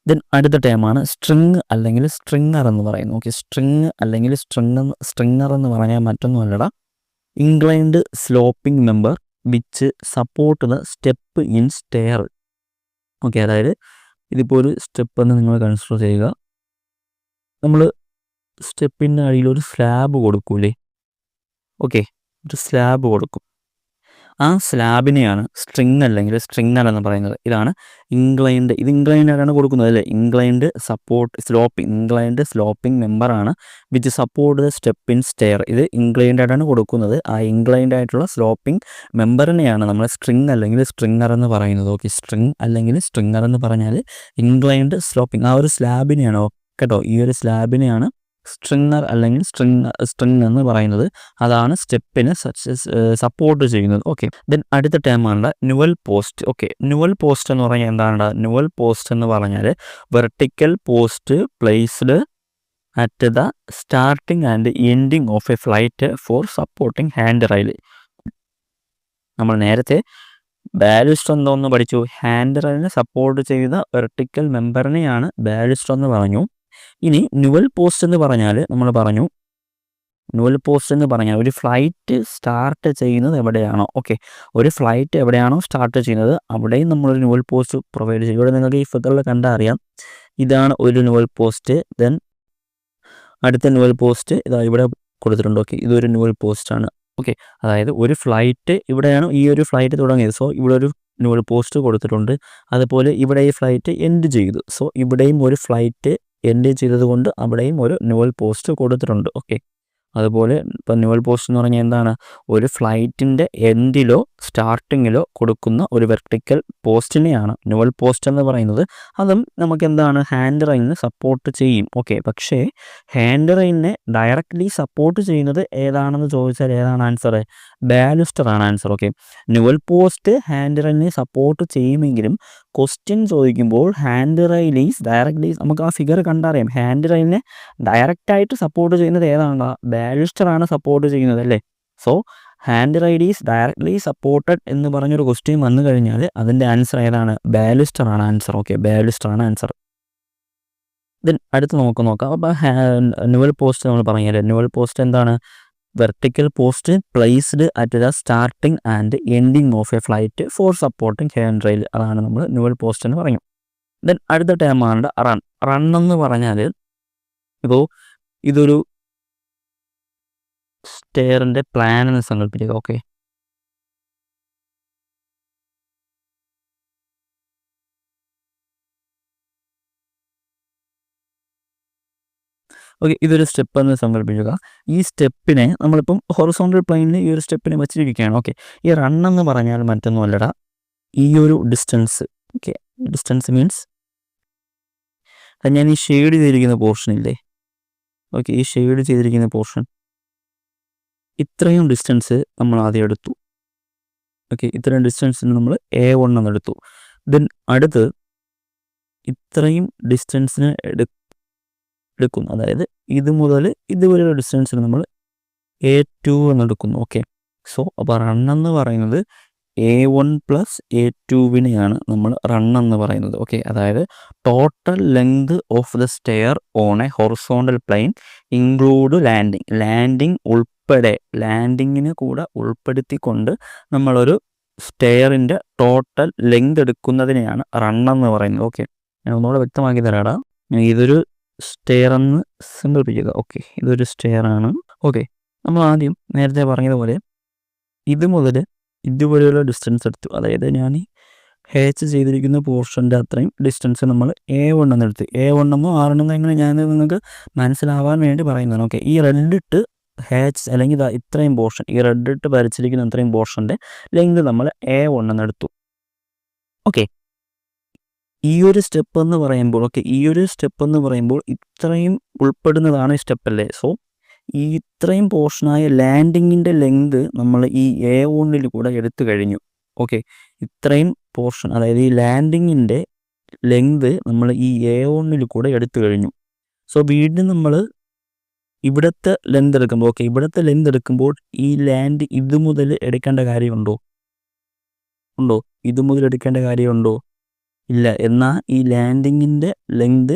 ദെൻ അടുത്ത ടേമാണ് സ്ട്രിങ് അല്ലെങ്കിൽ സ്ട്രിങ്ങർ എന്ന് പറയുന്നത്. ഓക്കെ, സ്ട്രിങ് അല്ലെങ്കിൽ സ്ട്രിങ്ങർ എന്ന് പറഞ്ഞാൽ മറ്റൊന്നുമല്ലടാ, inclined sloping member which support the step in stair. Okay, അതായത് ഇതിപ്പോൾ ഒരു സ്റ്റെപ്പ് എന്ന് നിങ്ങൾ കൺസിഡർ ചെയ്യുക. നമ്മൾ സ്റ്റെപ്പിൻ്റെ അടിയിൽ ഒരു സ്ലാബ് കൊടുക്കൂലേ? ഓക്കെ, ഒരു സ്ലാബ് കൊടുക്കും. ആ സ്ലാബിനെയാണ് സ്ട്രിങ് അല്ലെങ്കിൽ സ്ട്രിങ്ങർ എന്ന് പറയുന്നത്. ഇതാണ് ഇൻക്ലൈൻഡ്. ഇത് ഇൻക്ലൈൻഡാണ് കൊടുക്കുന്നത് അല്ലേ. ഇൻക്ലൈൻഡ് സ്ലോപ്പിംഗ് മെമ്പറാണ് which support the step in stair. ഇത് ഇൻക്ലൈൻഡായിട്ടാണ് കൊടുക്കുന്നത്. ആ ഇൻക്ലൈൻഡ് ആയിട്ടുള്ള സ്ലോപ്പിംഗ് മെമ്പറിനെയാണ് നമ്മൾ സ്ട്രിങ് അല്ലെങ്കിൽ സ്ട്രിങ്ങർ എന്ന് പറയുന്നത്. ഓക്കെ, സ്ട്രിങ് അല്ലെങ്കിൽ സ്ട്രിങ്ങർ എന്ന് പറഞ്ഞാൽ ഇൻക്ലൈൻഡ് സ്ലോപ്പിംഗ്, ആ ഒരു സ്ലാബിനെയാണ് കേട്ടോ, ഈ ഒരു സ്ലാബിനെയാണ് സ്ട്രിങ്ങർ അല്ലെങ്കിൽ സ്ട്രിങ് എന്ന് പറയുന്നത്. അതാണ് സ്റ്റെപ്പിനെ സപ്പോർട്ട് ചെയ്യുന്നത്. ഓക്കെ, ദെൻ അടുത്ത ടേമാണ് newel post. Okay, newel post എന്ന് പറഞ്ഞാൽ എന്താണ്? ന്യൂവൽ പോസ്റ്റ് എന്ന് പറഞ്ഞാൽ vertical post placed at the starting and ending of a flight for supporting handrail. നമ്മൾ നേരത്തെ ബാലിസ്റ്റർ എന്തോന്ന് പഠിച്ചു? ഹാൻഡ് റെയിലിനെ സപ്പോർട്ട് ചെയ്ത വെർട്ടിക്കൽ മെമ്പറിനെയാണ് ബാലിസ്റ്റർ എന്ന് പറഞ്ഞു. ഇനി ന്യൂവൽ പോസ്റ്റ് എന്ന് പറഞ്ഞാൽ നമ്മൾ പറഞ്ഞു, ന്യൂവൽ പോസ്റ്റ് എന്ന് പറഞ്ഞാൽ ഒരു ഫ്ലൈറ്റ് സ്റ്റാർട്ട് ചെയ്യുന്നത് എവിടെയാണോ, ഓക്കെ, ഒരു ഫ്ലൈറ്റ് എവിടെയാണോ സ്റ്റാർട്ട് ചെയ്യുന്നത് അവിടെയും നമ്മളൊരു ന്യൂവൽ പോസ്റ്റ് പ്രൊവൈഡ് ചെയ്യും. ഇവിടെ നിങ്ങൾക്ക് ഈ ഫിഗറിൽ കണ്ടാൽ അറിയാം, ഇതാണ് ഒരു ന്യൂവൽ പോസ്റ്റ്. ദെൻ അടുത്ത ന്യൂവൽ പോസ്റ്റ് ഇതാ ഇവിടെ കൊടുത്തിട്ടുണ്ട്. ഓക്കെ, ഇതൊരു ന്യൂവൽ പോസ്റ്റാണ്. ഓക്കെ, അതായത് ഒരു ഫ്ലൈറ്റ് ഇവിടെയാണ് ഈ ഒരു ഫ്ലൈറ്റ് തുടങ്ങിയത്. സോ ഇവിടെ ഒരു ന്യൂവൽ പോസ്റ്റ് കൊടുത്തിട്ടുണ്ട്. അതുപോലെ ഇവിടെ ഈ ഫ്ലൈറ്റ് എൻഡ് ചെയ്തു. സോ ഇവിടെയും ഒരു ഫ്ലൈറ്റ് എൻഡ് ചെയ്തത് കൊണ്ട് അവിടെയും ഒരു ന്യൂവൽ പോസ്റ്റ് കൊടുത്തിട്ടുണ്ട്. ഓക്കെ, അതുപോലെ ഇപ്പം ന്യൂവൽ പോസ്റ്റ് എന്ന് പറഞ്ഞാൽ എന്താണ്? ഒരു ഫ്ലൈറ്റിൻ്റെ എൻഡിലോ സ്റ്റാർട്ടിങ്ങിലോ കൊടുക്കുന്ന ഒരു വെർട്ടിക്കൽ പോസ്റ്റിനെയാണ് ന്യൂവൽ പോസ്റ്റ് എന്ന് പറയുന്നത്. അതും നമുക്ക് എന്താണ്? ഹാൻഡ് റെയിലിനെ സപ്പോർട്ട് ചെയ്യും. ഓക്കെ, പക്ഷേ ഹാൻഡ് റെയിലിനെ ഡയറക്റ്റ്ലി സപ്പോർട്ട് ചെയ്യുന്നത് ഏതാണെന്ന് ചോദിച്ചാൽ ഏതാണ് ആൻസർ? ബാലിസ്റ്റർ ആണ് ആൻസർ. ഓക്കെ, ന്യൂവൽ പോസ്റ്റ് ഹാൻഡ് റെയിലിനെ സപ്പോർട്ട് ചെയ്യുമെങ്കിലും ക്വസ്റ്റ്യൻ ചോദിക്കുമ്പോൾ ഹാൻഡ് റെയിൽ ഈസ് ഡയറക്റ്റ്ലി, നമുക്ക് ആ ഫിഗർ കണ്ടറിയാം, ഹാൻഡ് റെയിലിനെ ഡയറക്റ്റായിട്ട് സപ്പോർട്ട് ചെയ്യുന്നത് ഏതാണ്? ബാലിസ്റ്റർ ആണ് സപ്പോർട്ട് ചെയ്യുന്നത് അല്ലേ. So hand rail is directly supported എന്ന് പറഞ്ഞൊരു ക്വസ്റ്റ്യൻ വന്നു കഴിഞ്ഞാൽ അതിൻ്റെ ആൻസർ ഏതാണ്? ബാലിസ്റ്റർ ആണ് ആൻസർ. ഓക്കെ, ബാലിസ്റ്റർ ആണ് ആൻസർ. ദെൻ അടുത്ത് നോക്കാം. അപ്പോൾ ന്യൂവൽ പോസ്റ്റ് നമ്മൾ പറഞ്ഞാൽ ന്യൂവൽ പോസ്റ്റ് എന്താണ്? Vertical post placed at the starting and ending of a flight for supporting hand rail. അതാണ് നമ്മൾ ന്യൂവൽ പോസ്റ്റ് എന്ന് പറയും. ദെൻ അടുത്ത ടേമാണ് റൺ. റൺ എന്ന് പറഞ്ഞാൽ ഇപ്പോൾ ഇതൊരു സ്റ്റെയറിൻ്റെ പ്ലാൻ എന്ന് സങ്കല്പിക്കുക. ഓക്കെ, ഇതൊരു സ്റ്റെപ്പ് എന്ന് സങ്കല്പിക്കുക. ഈ സ്റ്റെപ്പിനെ നമ്മളിപ്പം ഹൊറിസോണ്ടൽ പ്ലെയിനിൽ ഈ ഒരു സ്റ്റെപ്പിനെ വെച്ചിരിക്കുകയാണ്. ഓക്കെ, ഈ റൺ എന്ന് പറഞ്ഞാൽ മറ്റൊന്നുമല്ലടാ, ഈ ഒരു ഡിസ്റ്റൻസ്. ഓക്കെ, ഡിസ്റ്റൻസ് മീൻസ് ഞാൻ ഈ ഷെയ്ഡ് ചെയ്തിരിക്കുന്ന പോർഷൻ ഇല്ലേ, ഓക്കെ, ഈ ഷെയ്ഡ് ചെയ്തിരിക്കുന്ന പോർഷൻ, ഇത്രയും ഡിസ്റ്റൻസ് നമ്മൾ ആദ്യം എടുത്തു. ഓക്കെ, ഇത്രയും ഡിസ്റ്റൻസിന് നമ്മൾ A1 എന്നെടുത്തു. ദെൻ അടുത്ത് ഇത്രയും ഡിസ്റ്റൻസിന് എടുക്കുന്നു. അതായത് ഇത് മുതൽ ഇതുവരെയുള്ള ഡിസ്റ്റൻസിന് നമ്മൾ A2 എന്നെടുക്കുന്നു. ഓക്കെ, സോ അപ്പോൾ റൺ എന്ന് പറയുന്നത് A1+A2വിനെയാണ് നമ്മൾ റൺ എന്ന് പറയുന്നത്. ഓക്കെ, അതായത് total length of the stair on A horizontal plane include landing ഉൾപ്പെടെ, ലാൻഡിങ്ങിന് കൂടെ ഉൾപ്പെടുത്തിക്കൊണ്ട് നമ്മളൊരു സ്റ്റെയറിൻ്റെ ടോട്ടൽ ലെങ്ത് എടുക്കുന്നതിനെയാണ് റൺ എന്ന് പറയുന്നത്. ഓക്കെ, ഞാൻ ഒന്നുകൂടെ വ്യക്തമാക്കി തരാടാ. ഇതൊരു സ്റ്റെയർ എന്ന് സങ്കല്പിക്കുക. ഓക്കെ, ഇതൊരു സ്റ്റെയർ ആണ്. ഓക്കെ, നമ്മൾ ആദ്യം നേരത്തെ പറഞ്ഞതുപോലെ ഇത് മുതൽ ഇതുവരെയുള്ള ഡിസ്റ്റൻസ് എടുത്തു. അതായത് ഞാൻ ഈ ഹേച്ച് ചെയ്തിരിക്കുന്ന പോർഷൻ്റെ അത്രയും ഡിസ്റ്റൻസ് നമ്മൾ A1 എന്ന് എടുത്ത്, A1 എന്നോ R1 എന്നോ എങ്ങനെ ഞാൻ നിങ്ങൾക്ക് മനസ്സിലാവാൻ വേണ്ടി പറയുന്നതാണ്. ഓക്കെ, ഈ റെഡ് ഇട്ട് ഹേച്ച് അല്ലെങ്കിൽ ഇത്രയും പോർഷൻ, ഈ റെഡ് ഇട്ട് വരച്ചിരിക്കുന്ന ഇത്രയും പോർഷൻ്റെ ലെങ്ത് നമ്മൾ A1 എന്ന് എടുത്തു. ഓക്കെ, ഈ ഒരു സ്റ്റെപ്പ് എന്ന് പറയുമ്പോൾ ഇത്രയും ഉൾപ്പെടുന്നതാണ് ഈ സ്റ്റെപ്പല്ലേ. സോ ഈ ഇത്രയും പോർഷനായ ലാൻഡിങ്ങിൻ്റെ ലെങ്ത് നമ്മൾ ഈ A1 കൂടെ എടുത്തു കഴിഞ്ഞു. ഓക്കെ, ഇത്രയും പോർഷൻ, അതായത് ഈ ലാൻഡിങ്ങിൻ്റെ ലെങ്ത് നമ്മൾ ഈ A1 കൂടെ എടുത്തു കഴിഞ്ഞു. സോ വീണ്ടും നമ്മൾ ഇവിടുത്തെ ലെങ്ത് എടുക്കുമ്പോൾ, ഓക്കെ, ഇവിടുത്തെ ലെങ്ത് എടുക്കുമ്പോൾ ഈ ലാൻഡ് ഇത് മുതൽ എടുക്കേണ്ട കാര്യമുണ്ടോ? ഇത് മുതൽ എടുക്കേണ്ട കാര്യമുണ്ടോ? ഇല്ല. എന്നാൽ ഈ ലാൻഡിങ്ങിൻ്റെ ലെങ്ത്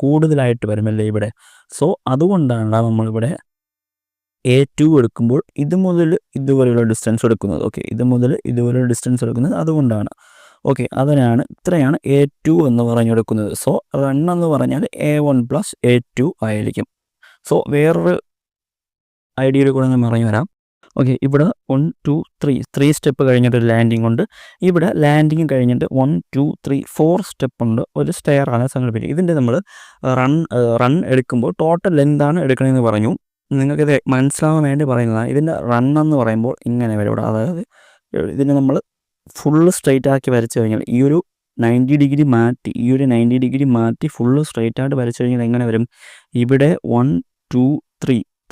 കൂടുതലായിട്ട് വരുമല്ലേ ഇവിടെ. സോ അതുകൊണ്ടാണ് നമ്മളിവിടെ A2 എടുക്കുമ്പോൾ ഇത് മുതൽ ഇതുവരെയുള്ള ഡിസ്റ്റൻസ് എടുക്കുന്നത്. ഓക്കെ, ഇത് മുതൽ ഇതുവരെയുള്ള ഡിസ്റ്റൻസ് എടുക്കുന്നത് അതുകൊണ്ടാണ്. ഓക്കെ, ഇത്രയാണ് A2 എന്ന് പറഞ്ഞെടുക്കുന്നത്. സോ റൺ എന്ന് പറഞ്ഞാൽ A1+A2 ആയിരിക്കും. സോ വേറൊരു ഐഡിയയിൽ കൂടെ ഞാൻ പറഞ്ഞു വരാം. ഓക്കെ, ഇവിടെ 1 2 3 സ്റ്റെപ്പ് കഴിഞ്ഞിട്ട് ഒരു ലാൻഡിങ് ഉണ്ട്. ഇവിടെ ലാൻഡിങ് കഴിഞ്ഞിട്ട് 1 2 3 4 സ്റ്റെപ്പ് ഉണ്ട്. ഒരു സ്റ്റെയർ ആണ് സങ്കല്പിക്കുക. ഇതിൻ്റെ നമ്മൾ റൺ എടുക്കുമ്പോൾ ടോട്ടൽ ലെന്താണ് എടുക്കണമെന്ന് പറഞ്ഞു. നിങ്ങൾക്കിത് മനസ്സിലാവാൻ വേണ്ടി പറയുന്നതാണ്. ഇതിൻ്റെ റൺ എന്ന് പറയുമ്പോൾ ഇങ്ങനെ വരും ഇവിടെ. അതായത് ഇതിനെ നമ്മൾ ഫുള്ള് സ്ട്രെയിറ്റ് ആക്കി വരച്ചു കഴിഞ്ഞാൽ ഈ ഒരു 90 ഡിഗ്രി മാറ്റി ഫുള്ള് സ്ട്രെയിറ്റ് ആയിട്ട് വരച്ചു കഴിഞ്ഞാൽ എങ്ങനെ വരും? ഇവിടെ 1 2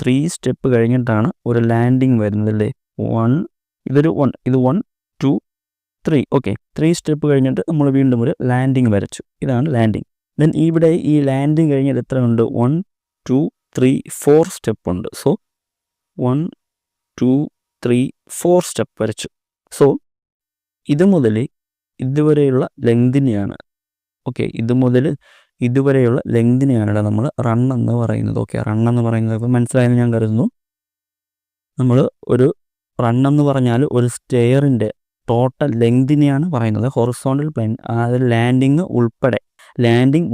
3 സ്റ്റെപ്പ് കഴിഞ്ഞിട്ടാണ് ഒരു ലാൻഡിങ് വരുന്നത് അല്ലേ. ഇത് 1 2 3. ഓക്കെ, 3 സ്റ്റെപ്പ് കഴിഞ്ഞിട്ട് നമ്മൾ വീണ്ടും ഒരു ലാൻഡിങ് വരച്ചു. ഇതാണ് ലാൻഡിങ്. ദെൻ ഇവിടെ ഈ ലാൻഡിങ് കഴിഞ്ഞാൽ എത്ര ഉണ്ട്? 1 2 3 4 സ്റ്റെപ്പ് ഉണ്ട്. സോ 1 2 3 4 സ്റ്റെപ്പ് വരച്ചു. സോ ഇത് മുതൽ ഇതുവരെയുള്ള ലെങ്തിനെയാണ്, ഓക്കെ, ഇത് മുതൽ ഇതുവരെയുള്ള ലെങ്തിനെയാണ് നമ്മൾ റൺ എന്ന് പറയുന്നത്. ഓക്കെ, റൺ എന്ന് പറയുന്നത് ഇപ്പോൾ മനസ്സിലായെന്ന് ഞാൻ കരുതുന്നു. നമ്മൾ ഒരു റൺ എന്ന് പറഞ്ഞാൽ ഒരു സ്റ്റെയറിൻ്റെ ടോട്ടൽ ലെങ്തിനെയാണ് പറയുന്നത്. ഹൊറിസോണ്ടൽ പ്ലെയിൻ, അതായത് ലാൻഡിങ്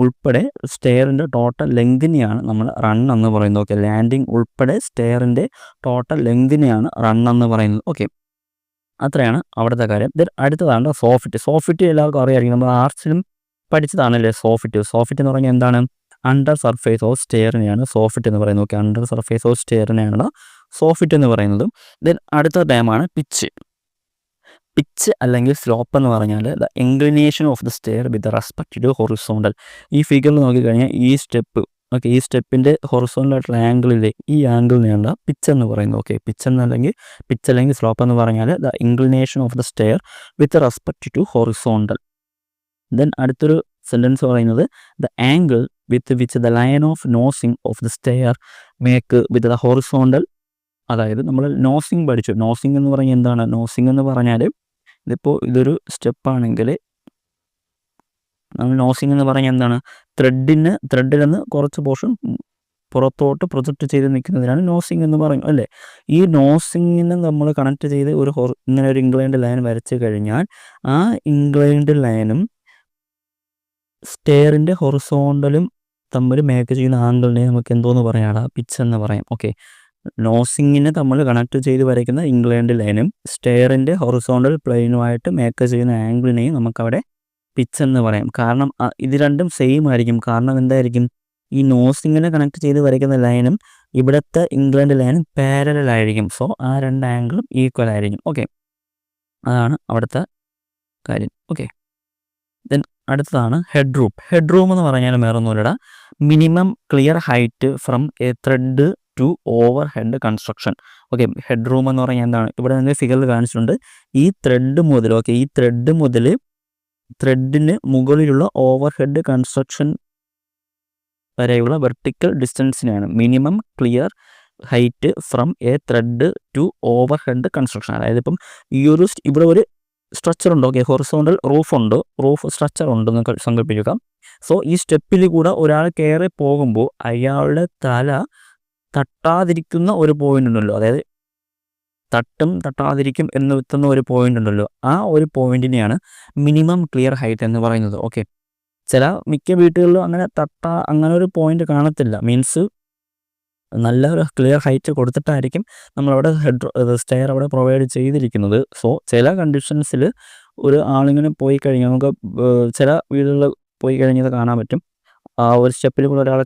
ഉൾപ്പെടെ സ്റ്റെയറിൻ്റെ ടോട്ടൽ ലെങ്തിനെയാണ് നമ്മൾ റൺ എന്ന് പറയുന്നത്. ഓക്കെ, ലാൻഡിങ് ഉൾപ്പെടെ സ്റ്റെയറിൻ്റെ ടോട്ടൽ ലെങ്തിനെയാണ് റൺ എന്ന് പറയുന്നത്. ഓക്കെ, അത്രയാണ് അവിടുത്തെ കാര്യം. ദെൻ അടുത്തതാണ് സോഫിറ്റ് എല്ലാവർക്കും അറിയാമായിരിക്കും. നമ്മൾ ആർട്സിലും പഠിച്ചതാണല്ലേ സോഫിറ്റ് എന്ന് പറഞ്ഞാൽ എന്താണ്? അണ്ടർ സർഫേസ് ഓഫ് സ്റ്റെയറിനെയാണ് സോഫിറ്റ് എന്ന് പറയുന്നത്. ഓക്കെ, അണ്ടർ സർഫേസ് ഓഫ് സ്റ്റെയറിനെയാണ് സോഫിറ്റ് എന്ന് പറയുന്നത്. ദെൻ അടുത്ത ടൈമാണ് പിച്ച് അല്ലെങ്കിൽ സ്ലോപ്പ് എന്ന് പറഞ്ഞാൽ the inclination of the stair with respect to horizontal. ഈ ഫിഗറിൽ നോക്കിക്കഴിഞ്ഞാൽ ഈ സ്റ്റെപ്പ്, ഓക്കെ, ഈ സ്റ്റെപ്പിൻ്റെ ഹൊറിസോണ്ടൽ ആയിട്ടുള്ള ആംഗിളിലെ ഈ ആംഗിളിനെയാണ് പിച്ച് എന്ന് പറയുന്നത്. ഓക്കെ, പിച്ച് അല്ലെങ്കിൽ സ്ലോപ്പ് എന്ന് പറഞ്ഞാൽ the inclination of the stair with respect to horizontal. Then അടുത്തൊരു സെൻറ്റൻസ് പറയുന്നത് the angle with which the line of nosing of the stair make with the horizontal. അതായത് നമ്മൾ നോസിങ് പഠിച്ചു. നോസിങ് എന്ന് പറഞ്ഞാൽ എന്താണ്? നോസിങ് എന്ന് പറഞ്ഞാൽ ഇതിപ്പോൾ ഇതൊരു സ്റ്റെപ്പാണെങ്കിൽ നമ്മൾ നോസിങ് എന്ന് പറഞ്ഞാൽ എന്താണ്? ത്രെഡിൽ നിന്ന് കുറച്ച് പോർഷൻ പുറത്തോട്ട് പ്രൊജക്റ്റ് ചെയ്ത് നിൽക്കുന്നതിനാണ് നോസിങ് എന്ന് പറയും അല്ലേ. ഈ നോസിങ്ങിനെ നമ്മൾ കണക്ട് ചെയ്ത് ഇങ്ങനെ ഒരു ഇൻക്ലൈൻഡ് ലൈൻ വരച്ച് കഴിഞ്ഞാൽ ആ ഇൻക്ലൈൻഡ് ലൈനും സ്റ്റെയറിൻ്റെ ഹൊറിസോണ്ടലും തമ്മിൽ മേക്ക് ചെയ്യുന്ന ആംഗിളിനെ നമുക്ക് എന്തോന്ന് പറയാടാ? പിച്ച് എന്ന് പറയാം. ഓക്കെ, നോസിങ്ങിനെ നമ്മൾ കണക്ട് ചെയ്ത് വരയ്ക്കുന്ന ഇൻക്ലൈൻഡ് ലൈനും സ്റ്റെയറിൻ്റെ ഹൊറിസോണ്ടൽ പ്ലെയിനുമായിട്ട് മേക്ക് ചെയ്യുന്ന ആംഗിളിനെയും നമുക്കവിടെ പിച്ച് എന്ന് പറയാം. കാരണം ഇത് രണ്ടും സെയിം ആയിരിക്കും. കാരണം എന്തായിരിക്കും? ഈ നോസിങ്ങിനെ കണക്ട് ചെയ്ത് വരയ്ക്കുന്ന ലൈനും ഇവിടുത്തെ ഇൻക്ലൈൻഡ് ലൈനും പാരലൽ ആയിരിക്കും. സോ ആ രണ്ട് ആംഗിളും ഈക്വൽ ആയിരിക്കും. ഓക്കെ, അതാണ് അവിടുത്തെ കാര്യം. ഓക്കെ, ദെൻ അടുത്തതാണ് ഹെഡ് റൂം എന്ന് പറഞ്ഞാൽ വേറൊന്നുമില്ല, minimum clear height from a thread to over head construction. Okay, head room എന്ന് പറഞ്ഞാൽ എന്താണ്? ഇവിടെ നിങ്ങൾ ഫിഗറിൽ കാണിച്ചിട്ടുണ്ട്. ഈ ത്രെഡ് മുതൽ, ഓക്കെ, ഈ ത്രെഡ് മുതൽ ത്രെഡിന് മുകളിലുള്ള ഓവർ ഹെഡ് കൺസ്ട്രക്ഷൻ വരെയുള്ള വെർട്ടിക്കൽ ഡിസ്റ്റൻസിനെയാണ് minimum clear height from a thread to over head construction. അതായത് ഇപ്പം ഈ ഒരു ഇവിടെ ഒരു സ്ട്രക്ചർ ഉണ്ട്, ഓക്കെ, ഹൊറിസോണ്ടൽ റൂഫുണ്ട്, റൂഫ് സ്ട്രക്ചർ ഉണ്ടെന്ന് സങ്കല്പിക്കുക. സോ ഈ സ്റ്റെപ്പിൽ കൂടെ ഒരാൾ കയറി പോകുമ്പോൾ അയാളുടെ തല തട്ടാതിരിക്കുന്ന ഒരു പോയിന്റ് ഉണ്ടല്ലോ, അതായത് തട്ടും തട്ടാതിരിക്കും എന്ന് എത്തുന്ന ഒരു പോയിന്റ് ഉണ്ടല്ലോ, ആ ഒരു പോയിന്റിനെയാണ് മിനിമം ക്ലിയർ ഹൈറ്റ് എന്ന് പറയുന്നത്. ഓക്കെ, മിക്ക വീട്ടുകളിലും അങ്ങനെ ഒരു പോയിന്റ് കാണത്തില്ല. മീൻസ് നല്ല ഒരു ക്ലിയർ ഹൈറ്റ് കൊടുത്തിട്ടായിരിക്കും നമ്മളവിടെ സ്റ്റെയർ അവിടെ പ്രൊവൈഡ് ചെയ്തിരിക്കുന്നത്. സോ ചില കണ്ടീഷൻസിൽ ഒരു ആളിങ്ങനെ പോയി കഴിഞ്ഞാൽ നമുക്ക് ചില വീടുകളിൽ പോയി കഴിഞ്ഞത് കാണാൻ പറ്റും. ആ ഒരു സ്റ്റെപ്പിൽ കൂടെ ഒരാൾ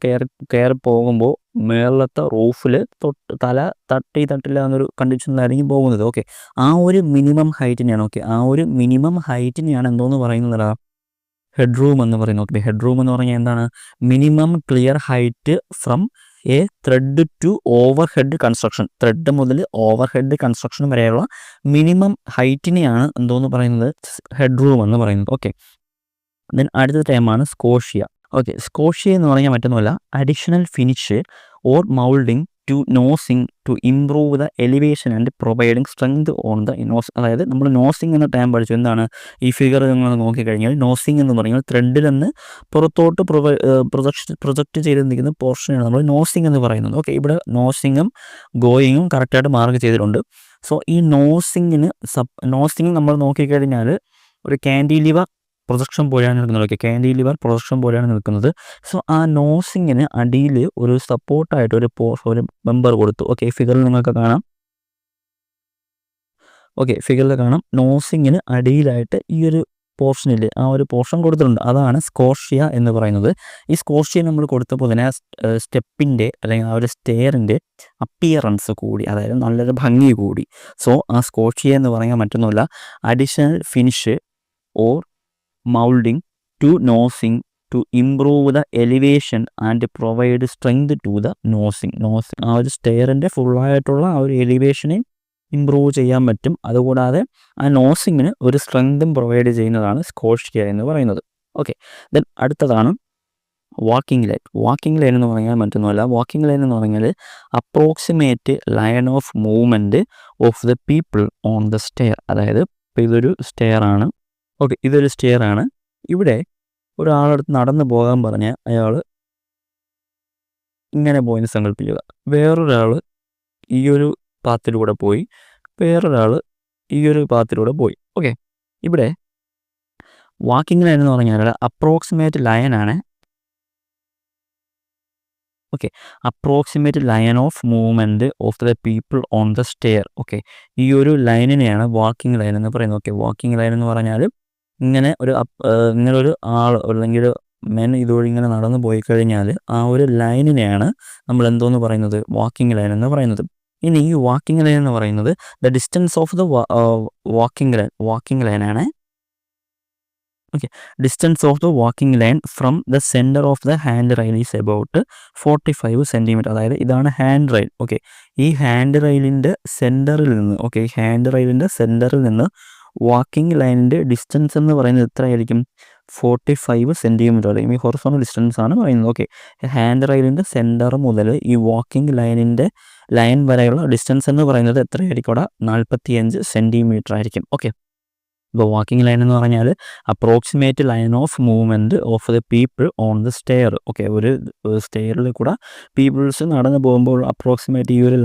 കയറി പോകുമ്പോൾ മേളത്തെ റൂഫിൽ തല തട്ടില്ല എന്നൊരു കണ്ടീഷനിലായിരിക്കും പോകുന്നത്. ഓക്കെ, ആ ഒരു മിനിമം ഹൈറ്റിനെയാണ് എന്തോന്ന് പറയുന്നത്, ഹെഡ് റൂം എന്ന് പറയുന്നത്. ഓക്കെ, ഹെഡ് റൂം എന്ന് പറഞ്ഞാൽ എന്താണ്, minimum clear height from a thread to over head construction. Thread മുതൽ ഓവർ ഹെഡ് കൺസ്ട്രക്ഷൻ വരെയുള്ള മിനിമം ഹൈറ്റിനെയാണ് എന്തോന്ന് പറയുന്നത്, ഹെഡ് റൂം എന്ന് പറയുന്നത്. ഓക്കെ, ദെൻ അടുത്ത ടൈമാണ് സ്കോഷ്യ. ഓക്കെ, സ്കോഷ്യ എന്ന് പറഞ്ഞാൽ മറ്റൊന്നുമല്ല, additional finish or moulding to nosing to improve the elevation and providing strength on the nose. അതായത് നമ്മൾ നോസിങ് എന്ന ടൈം പഠിച്ചു. എന്താണ് ഈ ഫിഗർ നിങ്ങൾ നോക്കിക്കഴിഞ്ഞാൽ നോസിങ് എന്ന് പറഞ്ഞാൽ ത്രെഡിൽ നിന്ന് പുറത്തോട്ട് പ്രൊജക്റ്റ് ചെയ്ത് നിൽക്കുന്ന പോർഷനാണ് നമ്മൾ നോസിങ് എന്ന് പറയുന്നത്. ഓക്കെ, ഇവിടെ നോസിങ്ങും ഗോയിങ്ങും കറക്റ്റായിട്ട് മാർക്ക് ചെയ്തിട്ടുണ്ട്. സോ ഈ നോസിങ് നമ്മൾ നോക്കിക്കഴിഞ്ഞാൽ ഒരു ക്യാൻഡിലിവർ പ്രൊജക്ഷൻ പോലെയാണ് നിൽക്കുന്നത്. ഓക്കെ, ക്യാൻഡിലിവർ പ്രൊജക്ഷൻ പോലെയാണ് നിൽക്കുന്നത്. സോ ആ നോസിങ്ങിന് അടിയിൽ ഒരു സപ്പോർട്ടായിട്ട് ഒരു മെമ്പർ കൊടുത്തു. ഓക്കെ, ഫിഗറിൽ നിങ്ങൾക്ക് കാണാം. ഓക്കെ, ഫിഗറിൽ കാണാം നോസിങ്ങിന് അടിയിലായിട്ട് ഈ ഒരു പോർഷനിൽ ആ ഒരു പോർഷൻ കൊടുത്തിട്ടുണ്ട്. അതാണ് സ്കോഷ്യ എന്ന് പറയുന്നത്. ഈ സ്കോഷ്യ നമ്മൾ കൊടുത്തപ്പോൾ തന്നെ സ്റ്റെപ്പിൻ്റെ അല്ലെങ്കിൽ ആ ഒരു സ്റ്റെയറിൻ്റെ അപ്പിയറൻസ് കൂടി, അതായത് നല്ലൊരു ഭംഗി കൂടി. സോ ആ സ്കോഷ്യ എന്ന് പറഞ്ഞാൽ മറ്റൊന്നുമില്ല, additional finish or moulding to nosing to improve the elevation and provide strength to the nosing. ആ ഒരു സ്റ്റെയറിൻ്റെ ഫുള്ളായിട്ടുള്ള ആ ഒരു എലിവേഷനെ ഇംപ്രൂവ് ചെയ്യാൻ പറ്റും. അതുകൂടാതെ ആ നോസിങ്ങിന് ഒരു സ്ട്രെങ്തും പ്രൊവൈഡ് ചെയ്യുന്നതാണ് സ്കോഷ്യ എന്ന് പറയുന്നത്. ഓക്കെ, ദെൻ അടുത്തതാണ് വാക്കിംഗ് ലൈൻ എന്ന് പറഞ്ഞാൽ മറ്റൊന്നുമല്ല, വാക്കിംഗ് ലൈൻ എന്ന് പറഞ്ഞാൽ approximate line of movement of the people on the stair. അതായത് ഇപ്പോൾ ഇതൊരു സ്റ്റെയർ ആണ്. ഓക്കെ, ഇതൊരു സ്റ്റെയർ ആണ്. ഇവിടെ ഒരാളടുത്ത് നടന്നു പോകാൻ പറഞ്ഞാൽ അയാൾ ഇങ്ങനെ പോയെന്ന് സങ്കല്പിക്കുക. വേറൊരാൾ ഈ ഒരു പാത്തിലൂടെ പോയി, വേറൊരാൾ ഈ ഒരു പാത്തിലൂടെ പോയി. ഓക്കെ, ഇവിടെ വാക്കിംഗ് ലൈൻ എന്ന് പറഞ്ഞാൽ അപ്രോക്സിമേറ്റ് ലൈനാണ്. Okay, approximate line of movement of the people on the stair. Okay, ഈ ഒരു ലൈനിനെയാണ് വാക്കിംഗ് ലൈൻ എന്ന് പറയുന്നത്. ഓക്കെ, വാക്കിംഗ് ലൈൻ എന്ന് പറഞ്ഞാൽ ഇങ്ങനെ ഒരു ആൾ അല്ലെങ്കിൽ മെൻ ഇതുവഴി ഇങ്ങനെ നടന്നു പോയി കഴിഞ്ഞാൽ ആ ഒരു ലൈനിനെയാണ് നമ്മൾ എന്തോന്ന് പറയുന്നത്, വാക്കിംഗ് ലൈൻ എന്ന് പറയുന്നത്. ഇനി ഈ വാക്കിംഗ് ലൈൻ എന്ന് പറയുന്നത് the distance of the walking ലൈനാണ്. Okay, distance of the walking line from the centre of the hand rail is about 45 centimetre. അതായത് ഇതാണ് ഹാൻഡ് റെയിൽ. ഓക്കെ, ഈ ഹാൻഡ് റെയിലിൻ്റെ സെൻറ്ററിൽ നിന്ന് വാക്കിംഗ് ലൈനിൻ്റെ ഡിസ്റ്റൻസ് എന്ന് പറയുന്നത് എത്രയായിരിക്കും, 45 സെൻറ്റിമീറ്റർ ആയിരിക്കും. ഈ ഹൊറിസോണ്ടൽ ഡിസ്റ്റൻസ് ആണ് പറയുന്നത്. ഓക്കെ, ഹാൻഡ് റെയിലിൻ്റെ സെൻറ്റർ മുതൽ ഈ വാക്കിംഗ് ലൈൻ വരെയുള്ള ഡിസ്റ്റൻസ് എന്ന് പറയുന്നത് എത്രയായിരിക്കും, അവിടെ 45 സെൻറ്റിമീറ്റർ ആയിരിക്കും. ഓക്കെ, ഇപ്പോൾ വാക്കിംഗ് ലൈൻ എന്ന് പറഞ്ഞാൽ approximate line of movement of the people on the stair. Okay, ഒരു സ്റ്റെയറിൽ കൂടെ പീപ്പിൾസ് നടന്നു പോകുമ്പോൾ അപ്രോക്സിമേറ്റ് ഈ ഒരു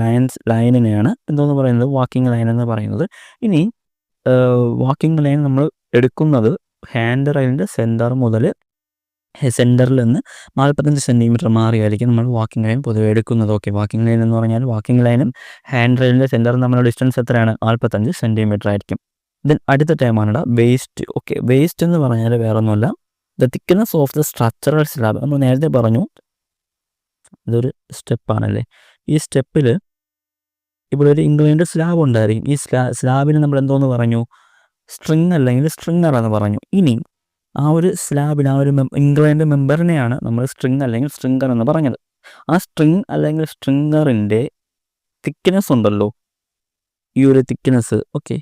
ലൈനിനെയാണ് എന്തോന്ന് പറയുന്നത്, വാക്കിംഗ് ലൈൻ എന്ന് പറയുന്നത്. ഇനി വാക്കിംഗ് ലൈൻ നമ്മൾ എടുക്കുന്നത് ഹാൻഡ് റെയിലിൻ്റെ സെൻറ്ററിൽ നിന്ന് 45 സെൻറ്റിമീറ്റർ മാറിയായിരിക്കും നമ്മൾ വാക്കിംഗ് ലൈൻ പൊതുവെ എടുക്കുന്നത്. ഓക്കെ, വാക്കിംഗ് ലൈൻ എന്ന് പറഞ്ഞാൽ വാക്കിംഗ് ലൈനും ഹാൻഡ് റെയിലിൻ്റെ സെൻറ്ററും തമ്മിലുള്ള ഡിസ്റ്റൻസ് എത്രയാണ്, 45 സെൻറ്റിമീറ്റർ ആയിരിക്കും. ദെൻ അടുത്ത ടൈമാണ് വേസ്റ്റ്. ഓക്കെ, വേസ്റ്റ് എന്ന് പറഞ്ഞാൽ വേറെ ഒന്നുമല്ല, the thickness of the structural slab. നമ്മൾ നേരത്തെ പറഞ്ഞു ഇതൊരു സ്റ്റെപ്പാണല്ലേ. ഈ സ്റ്റെപ്പിൽ ഇവിടെ ഒരു ഇംഗ്ലണ്ട് സ്ലാബ് ഉണ്ടായിരിക്കും. ഈ സ്ലാബിന് നമ്മൾ എന്തോന്ന് പറഞ്ഞു, സ്ട്രിങ് അല്ലെങ്കിൽ സ്ട്രിങ്ങർ എന്ന് പറഞ്ഞു. ഇനി ആ ഒരു സ്ലാബിന് ആ ഒരു ഇംഗ്ലണ്ട് മെമ്പറിനെയാണ് നമ്മൾ സ്ട്രിങ് അല്ലെങ്കിൽ സ്ട്രിങ്ങർ എന്ന് പറഞ്ഞത്. ആ സ്ട്രിങ് അല്ലെങ്കിൽ സ്ട്രിങ്ങറിൻ്റെ തിക്നെസ് ഉണ്ടല്ലോ, ഈ ഒരു തിക്നെസ്. ഓക്കെ,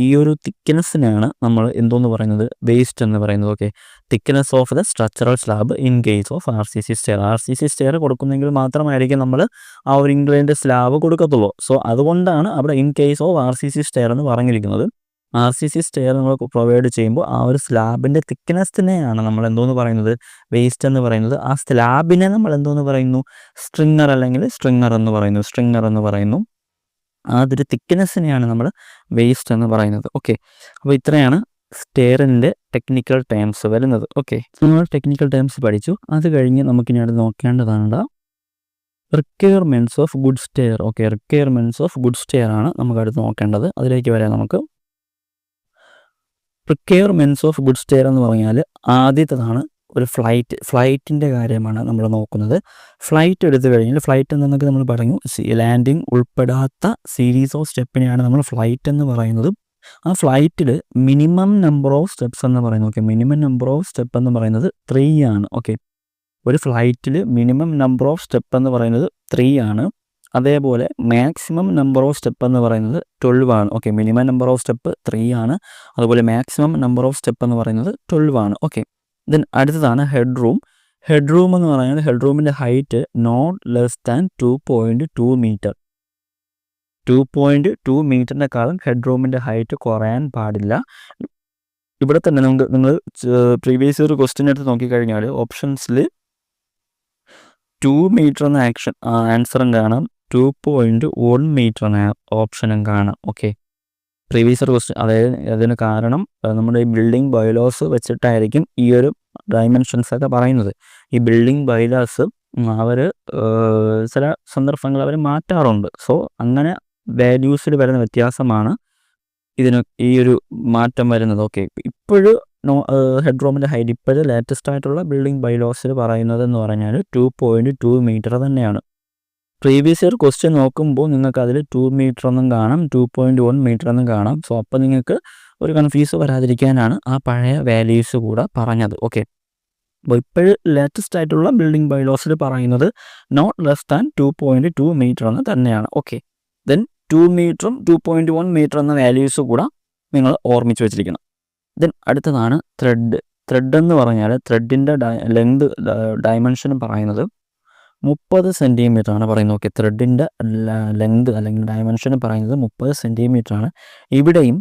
ഈ ഒരു തിക്നെസ്സിനെയാണ് നമ്മൾ എന്തോന്ന് പറയുന്നത്, വേസ്റ്റ് എന്ന് പറയുന്നത്. Okay, thickness of the structural slab in case of RCC stair. RCC stair കൊടുക്കുന്നെങ്കിൽ മാത്രമായിരിക്കും നമ്മൾ ആ ഒരു ഇൻക്ലൈൻഡ് സ്ലാബ് കൊടുക്കത്തുള്ളൂ. സോ അതുകൊണ്ടാണ് അവിടെ in case of RCC stair എന്ന് പറഞ്ഞിരിക്കുന്നത്. RCC സ്റ്റെയർ നമ്മൾ പ്രൊവൈഡ് ചെയ്യുമ്പോൾ ആ ഒരു സ്ലാബിൻ്റെ തിക്നെസ്സിനെയാണ് നമ്മൾ എന്തോന്ന് പറയുന്നത്, വേസ്റ്റ് എന്ന് പറയുന്നത്. ആ സ്ലാബിനെ നമ്മൾ എന്തോന്ന് പറയുന്നു, സ്ട്രിങ്ങർ അല്ലെങ്കിൽ സ്ട്രിങ്ങർ എന്ന് പറയുന്നു. അതൊരു തിക്നെസ്സിനെയാണ് നമ്മൾ വേസ്റ്റ് എന്ന് പറയുന്നത്. ഓക്കെ, അപ്പോൾ ഇത്രയാണ് സ്റ്റെയറിൻ്റെ ടെക്നിക്കൽ ടേംസ് വരുന്നത്. ഓക്കെ, നമ്മൾ ടെക്നിക്കൽ ടേംസ് പഠിച്ചു. അത് കഴിഞ്ഞ് നമുക്കിനി അത് നോക്കേണ്ടതാണ് requirements of good stair. Okay, requirements of good stair ആണ് നമുക്കടുത്ത് നോക്കേണ്ടത്. അതിലേക്ക് വരാം നമുക്ക്. റിക്വയർമെൻറ്റ്സ് ഓഫ് ഗുഡ് സ്റ്റെയർ എന്ന് പറഞ്ഞാൽ ആദ്യത്തേതാണ് ഒരു ഫ്ലൈറ്റിൻ്റെ കാര്യമാണ് നമ്മൾ നോക്കുന്നത്. ഫ്ലൈറ്റ് എടുത്തു കഴിഞ്ഞാൽ ഫ്ലൈറ്റ് എന്നൊക്കെ നമ്മൾ പറഞ്ഞു, ലാൻഡിങ് ഉൾപ്പെടാത്ത സീരീസ് ഓഫ് സ്റ്റെപ്പിനെയാണ് നമ്മൾ ഫ്ലൈറ്റ് എന്ന് പറയുന്നത്. ആ ഫ്ലൈറ്റിൽ മിനിമം നമ്പർ ഓഫ് സ്റ്റെപ്സ് എന്ന് പറയുന്നത്, okay, minimum number of step എന്ന് പറയുന്നത് 3 ആണ്. ഓക്കെ, ഒരു ഫ്ലൈറ്റിൽ മിനിമം നമ്പർ ഓഫ് സ്റ്റെപ്പ് എന്ന് പറയുന്നത് 3 ആണ്. അതേപോലെ മാക്സിമം നമ്പർ ഓഫ് സ്റ്റെപ്പ് എന്ന് പറയുന്നത് 12 ആണ്. Okay, minimum number of step 3 ആണ്. അതുപോലെ മാക്സിമം നമ്പർ ഓഫ് സ്റ്റെപ്പ് എന്ന് പറയുന്നത് 12 ആണ്. ഓക്കെ, ദെൻ അടുത്തതാണ് ഹെഡ് റൂം. ഹെഡ് റൂം എന്ന് പറയുന്നത് ഹെഡ് റൂമിൻ്റെ height not less than 2.2 metre. 2.2 മീറ്ററിനെക്കാളും ഹെഡ് റൂമിൻ്റെ ഹൈറ്റ് കുറയാൻ പാടില്ല. ഇവിടെ തന്നെ നിങ്ങൾ പ്രീവിയസ് ഒരു ക്വസ്റ്റ്യൻ എടുത്ത് നോക്കിക്കഴിഞ്ഞാൽ ഓപ്ഷൻസിൽ 2 മീറ്റർ എന്ന ആൻസറും കാണാം, 2.1 മീറ്റർ എന്ന ഓപ്ഷനും കാണാം. ഓക്കെ, പ്രീവിയസ് ക്വസ്റ്റ്യൻ, അതായത് അതിന് കാരണം നമ്മുടെ ഈ ബിൽഡിംഗ് ബൈലോസ് വെച്ചിട്ടായിരിക്കും ഈ ഒരു ഡയമെൻഷൻസ് ഒക്കെ പറയുന്നത്. ഈ ബിൽഡിംഗ് ബൈലോസ് അവർ ചില സന്ദർഭങ്ങൾ അവർ മാറ്റാറുണ്ട്. സോ അങ്ങനെ വാല്യൂസിൽ വരുന്ന വ്യത്യാസമാണ് ഇതിന് ഈ ഒരു മാറ്റം വരുന്നത്. ഓക്കെ, ഇപ്പോഴും ഹെഡ് റൂമിൻ്റെ ഹൈറ്റ് ഇപ്പോഴും ലേറ്റസ്റ്റ് ആയിട്ടുള്ള ബിൽഡിംഗ് ബൈലോസിൽ പറയുന്നത് എന്ന് പറഞ്ഞാൽ 2.2 മീറ്റർ തന്നെയാണ്. പ്രീവിയസ് ഇയർ ക്വസ്റ്റ്യൻ നോക്കുമ്പോൾ നിങ്ങൾക്ക് അതിൽ 2 മീറ്റർ എന്നും കാണാം, 2.1 മീറ്റർ എന്നും കാണാം. സോ അപ്പോൾ നിങ്ങൾക്ക് ഒരു കൺഫ്യൂസ് വരാതിരിക്കാനാണ് ആ പഴയ വാല്യൂസ് കൂടെ പറഞ്ഞത്. ഓക്കെ, അപ്പോൾ ഇപ്പോഴും ലേറ്റസ്റ്റ് ആയിട്ടുള്ള ബിൽഡിംഗ് ബൈലോസിൽ പറയുന്നത് നോട്ട് ലെസ് ദാൻ 2.2 മീറ്റർ എന്ന് തന്നെയാണ്. ഓക്കെ, ദെൻ 2 മീറ്ററും 2.1 മീറ്റർ എന്ന വാല്യൂസ് കൂടെ നിങ്ങൾ ഓർമ്മിച്ച് വെച്ചിരിക്കണം. ദെൻ അടുത്തതാണ് ത്രെഡ് എന്ന് പറഞ്ഞാൽ ത്രെഡിൻ്റെ ലെങ്ത് ഡയമെൻഷൻ പറയുന്നത് 30 സെൻറ്റിമീറ്റർ ആണ് പറയുന്നത്. ഓക്കെ, ത്രെഡിൻ്റെ ലെങ്ത് അല്ലെങ്കിൽ ഡയമെൻഷൻ പറയുന്നത് 30 സെൻറ്റിമീറ്റർ ആണ്. ഇവിടെയും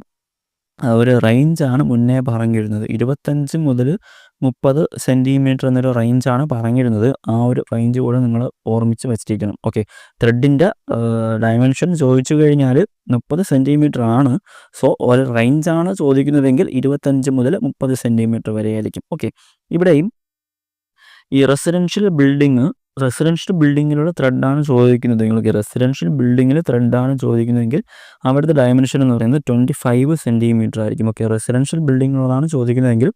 ഒരു റേഞ്ചാണ് മുന്നേ പറഞ്ഞിരുന്നത്, 25 മുതൽ 30 സെൻറ്റിമീറ്റർ എന്നൊരു റേഞ്ചാണ് പറഞ്ഞിരുന്നത്. ആ ഒരു റേഞ്ച് കൂടെ നിങ്ങൾ ഓർമ്മിച്ച് വെച്ചിരിക്കണം. ഓക്കെ, ത്രെഡിൻ്റെ ഡയമെൻഷൻ ചോദിച്ചു കഴിഞ്ഞാൽ 30 സെൻറ്റിമീറ്റർ ആണ്. സോ ഒരു റേഞ്ചാണ് ചോദിക്കുന്നതെങ്കിൽ 25 മുതൽ 30 സെൻറ്റിമീറ്റർ വരെ ആയിരിക്കും. ഓക്കെ, ഇവിടെയും ഈ റെസിഡൻഷ്യൽ ബിൽഡിങ്ങിലുള്ള ത്രെഡാണ് ചോദിക്കുന്നത്. നിങ്ങൾക്ക് റെസിഡൻഷ്യൽ ബിൽഡിങ്ങിൽ ത്രെഡാണ് ചോദിക്കുന്നതെങ്കിൽ അവിടുത്തെ ഡയമെൻഷൻ എന്ന് പറയുന്നത് 25 സെൻറ്റിമീറ്റർ ആയിരിക്കും. ഓക്കെ, റെസിഡൻഷ്യൽ ബിൽഡിങ്ങിനുള്ളതാണ് ചോദിക്കുന്നതെങ്കിൽ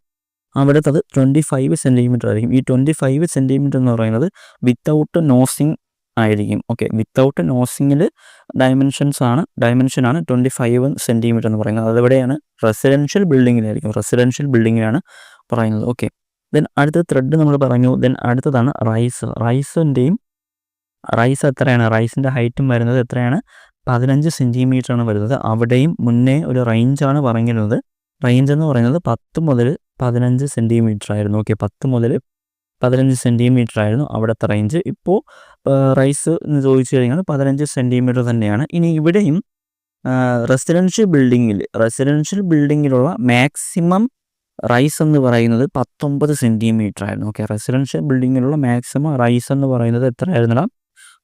അവിടുത്തെ 25 സെൻറ്റിമീറ്റർ ആയിരിക്കും. ഈ 25 സെൻറ്റിമീറ്റർ എന്ന് പറയുന്നത് വിത്തൗട്ട് നോസിങ് ആയിരിക്കും. ഓക്കെ, വിത്തൗട്ട് നോസിങ്ങിൽ ഡയമെൻഷനാണ് 25 സെൻറ്റിമീറ്റർ എന്ന് പറയുന്നത്. അതെവിടെയാണ്? റെസിഡൻഷ്യൽ ബിൽഡിങ്ങിലാണ് പറയുന്നത്. ഓക്കെ, ദെൻ അടുത്ത ത്രെഡ് നമ്മൾ പറഞ്ഞു. ദെൻ അടുത്തതാണ് റൈസ് എത്രയാണ്? റൈസിൻ്റെ ഹൈറ്റും വരുന്നത് എത്രയാണ്? 15 സെൻറ്റിമീറ്റർ ആണ് വരുന്നത്. അവിടെയും മുന്നേ ഒരു റേഞ്ചാണ് പറഞ്ഞിരുന്നത്. റേഞ്ച് എന്ന് പറയുന്നത് 10 മുതൽ 15 സെൻറ്റിമീറ്റർ ആയിരുന്നു. ഓക്കെ, 10 മുതൽ 15 സെൻറ്റിമീറ്റർ ആയിരുന്നു അവിടുത്തെ റേഞ്ച്. ഇപ്പോൾ റൈസ് എന്ന് ചോദിച്ചു കഴിഞ്ഞാൽ 15 സെൻറ്റിമീറ്റർ തന്നെയാണ്. ഇനി ഇവിടെയും റെസിഡൻഷ്യൽ ബിൽഡിങ്ങിലുള്ള മാക്സിമം റൈസ് എന്ന് പറയുന്നത് 19 സെൻറ്റിമീറ്റർ ആയിരുന്നു. ഓക്കെ, റെസിഡൻഷ്യൽ ബിൽഡിങ്ങിലുള്ള മാക്സിമം റൈസ് എന്ന് പറയുന്നത് എത്രയായിരുന്നില്ല?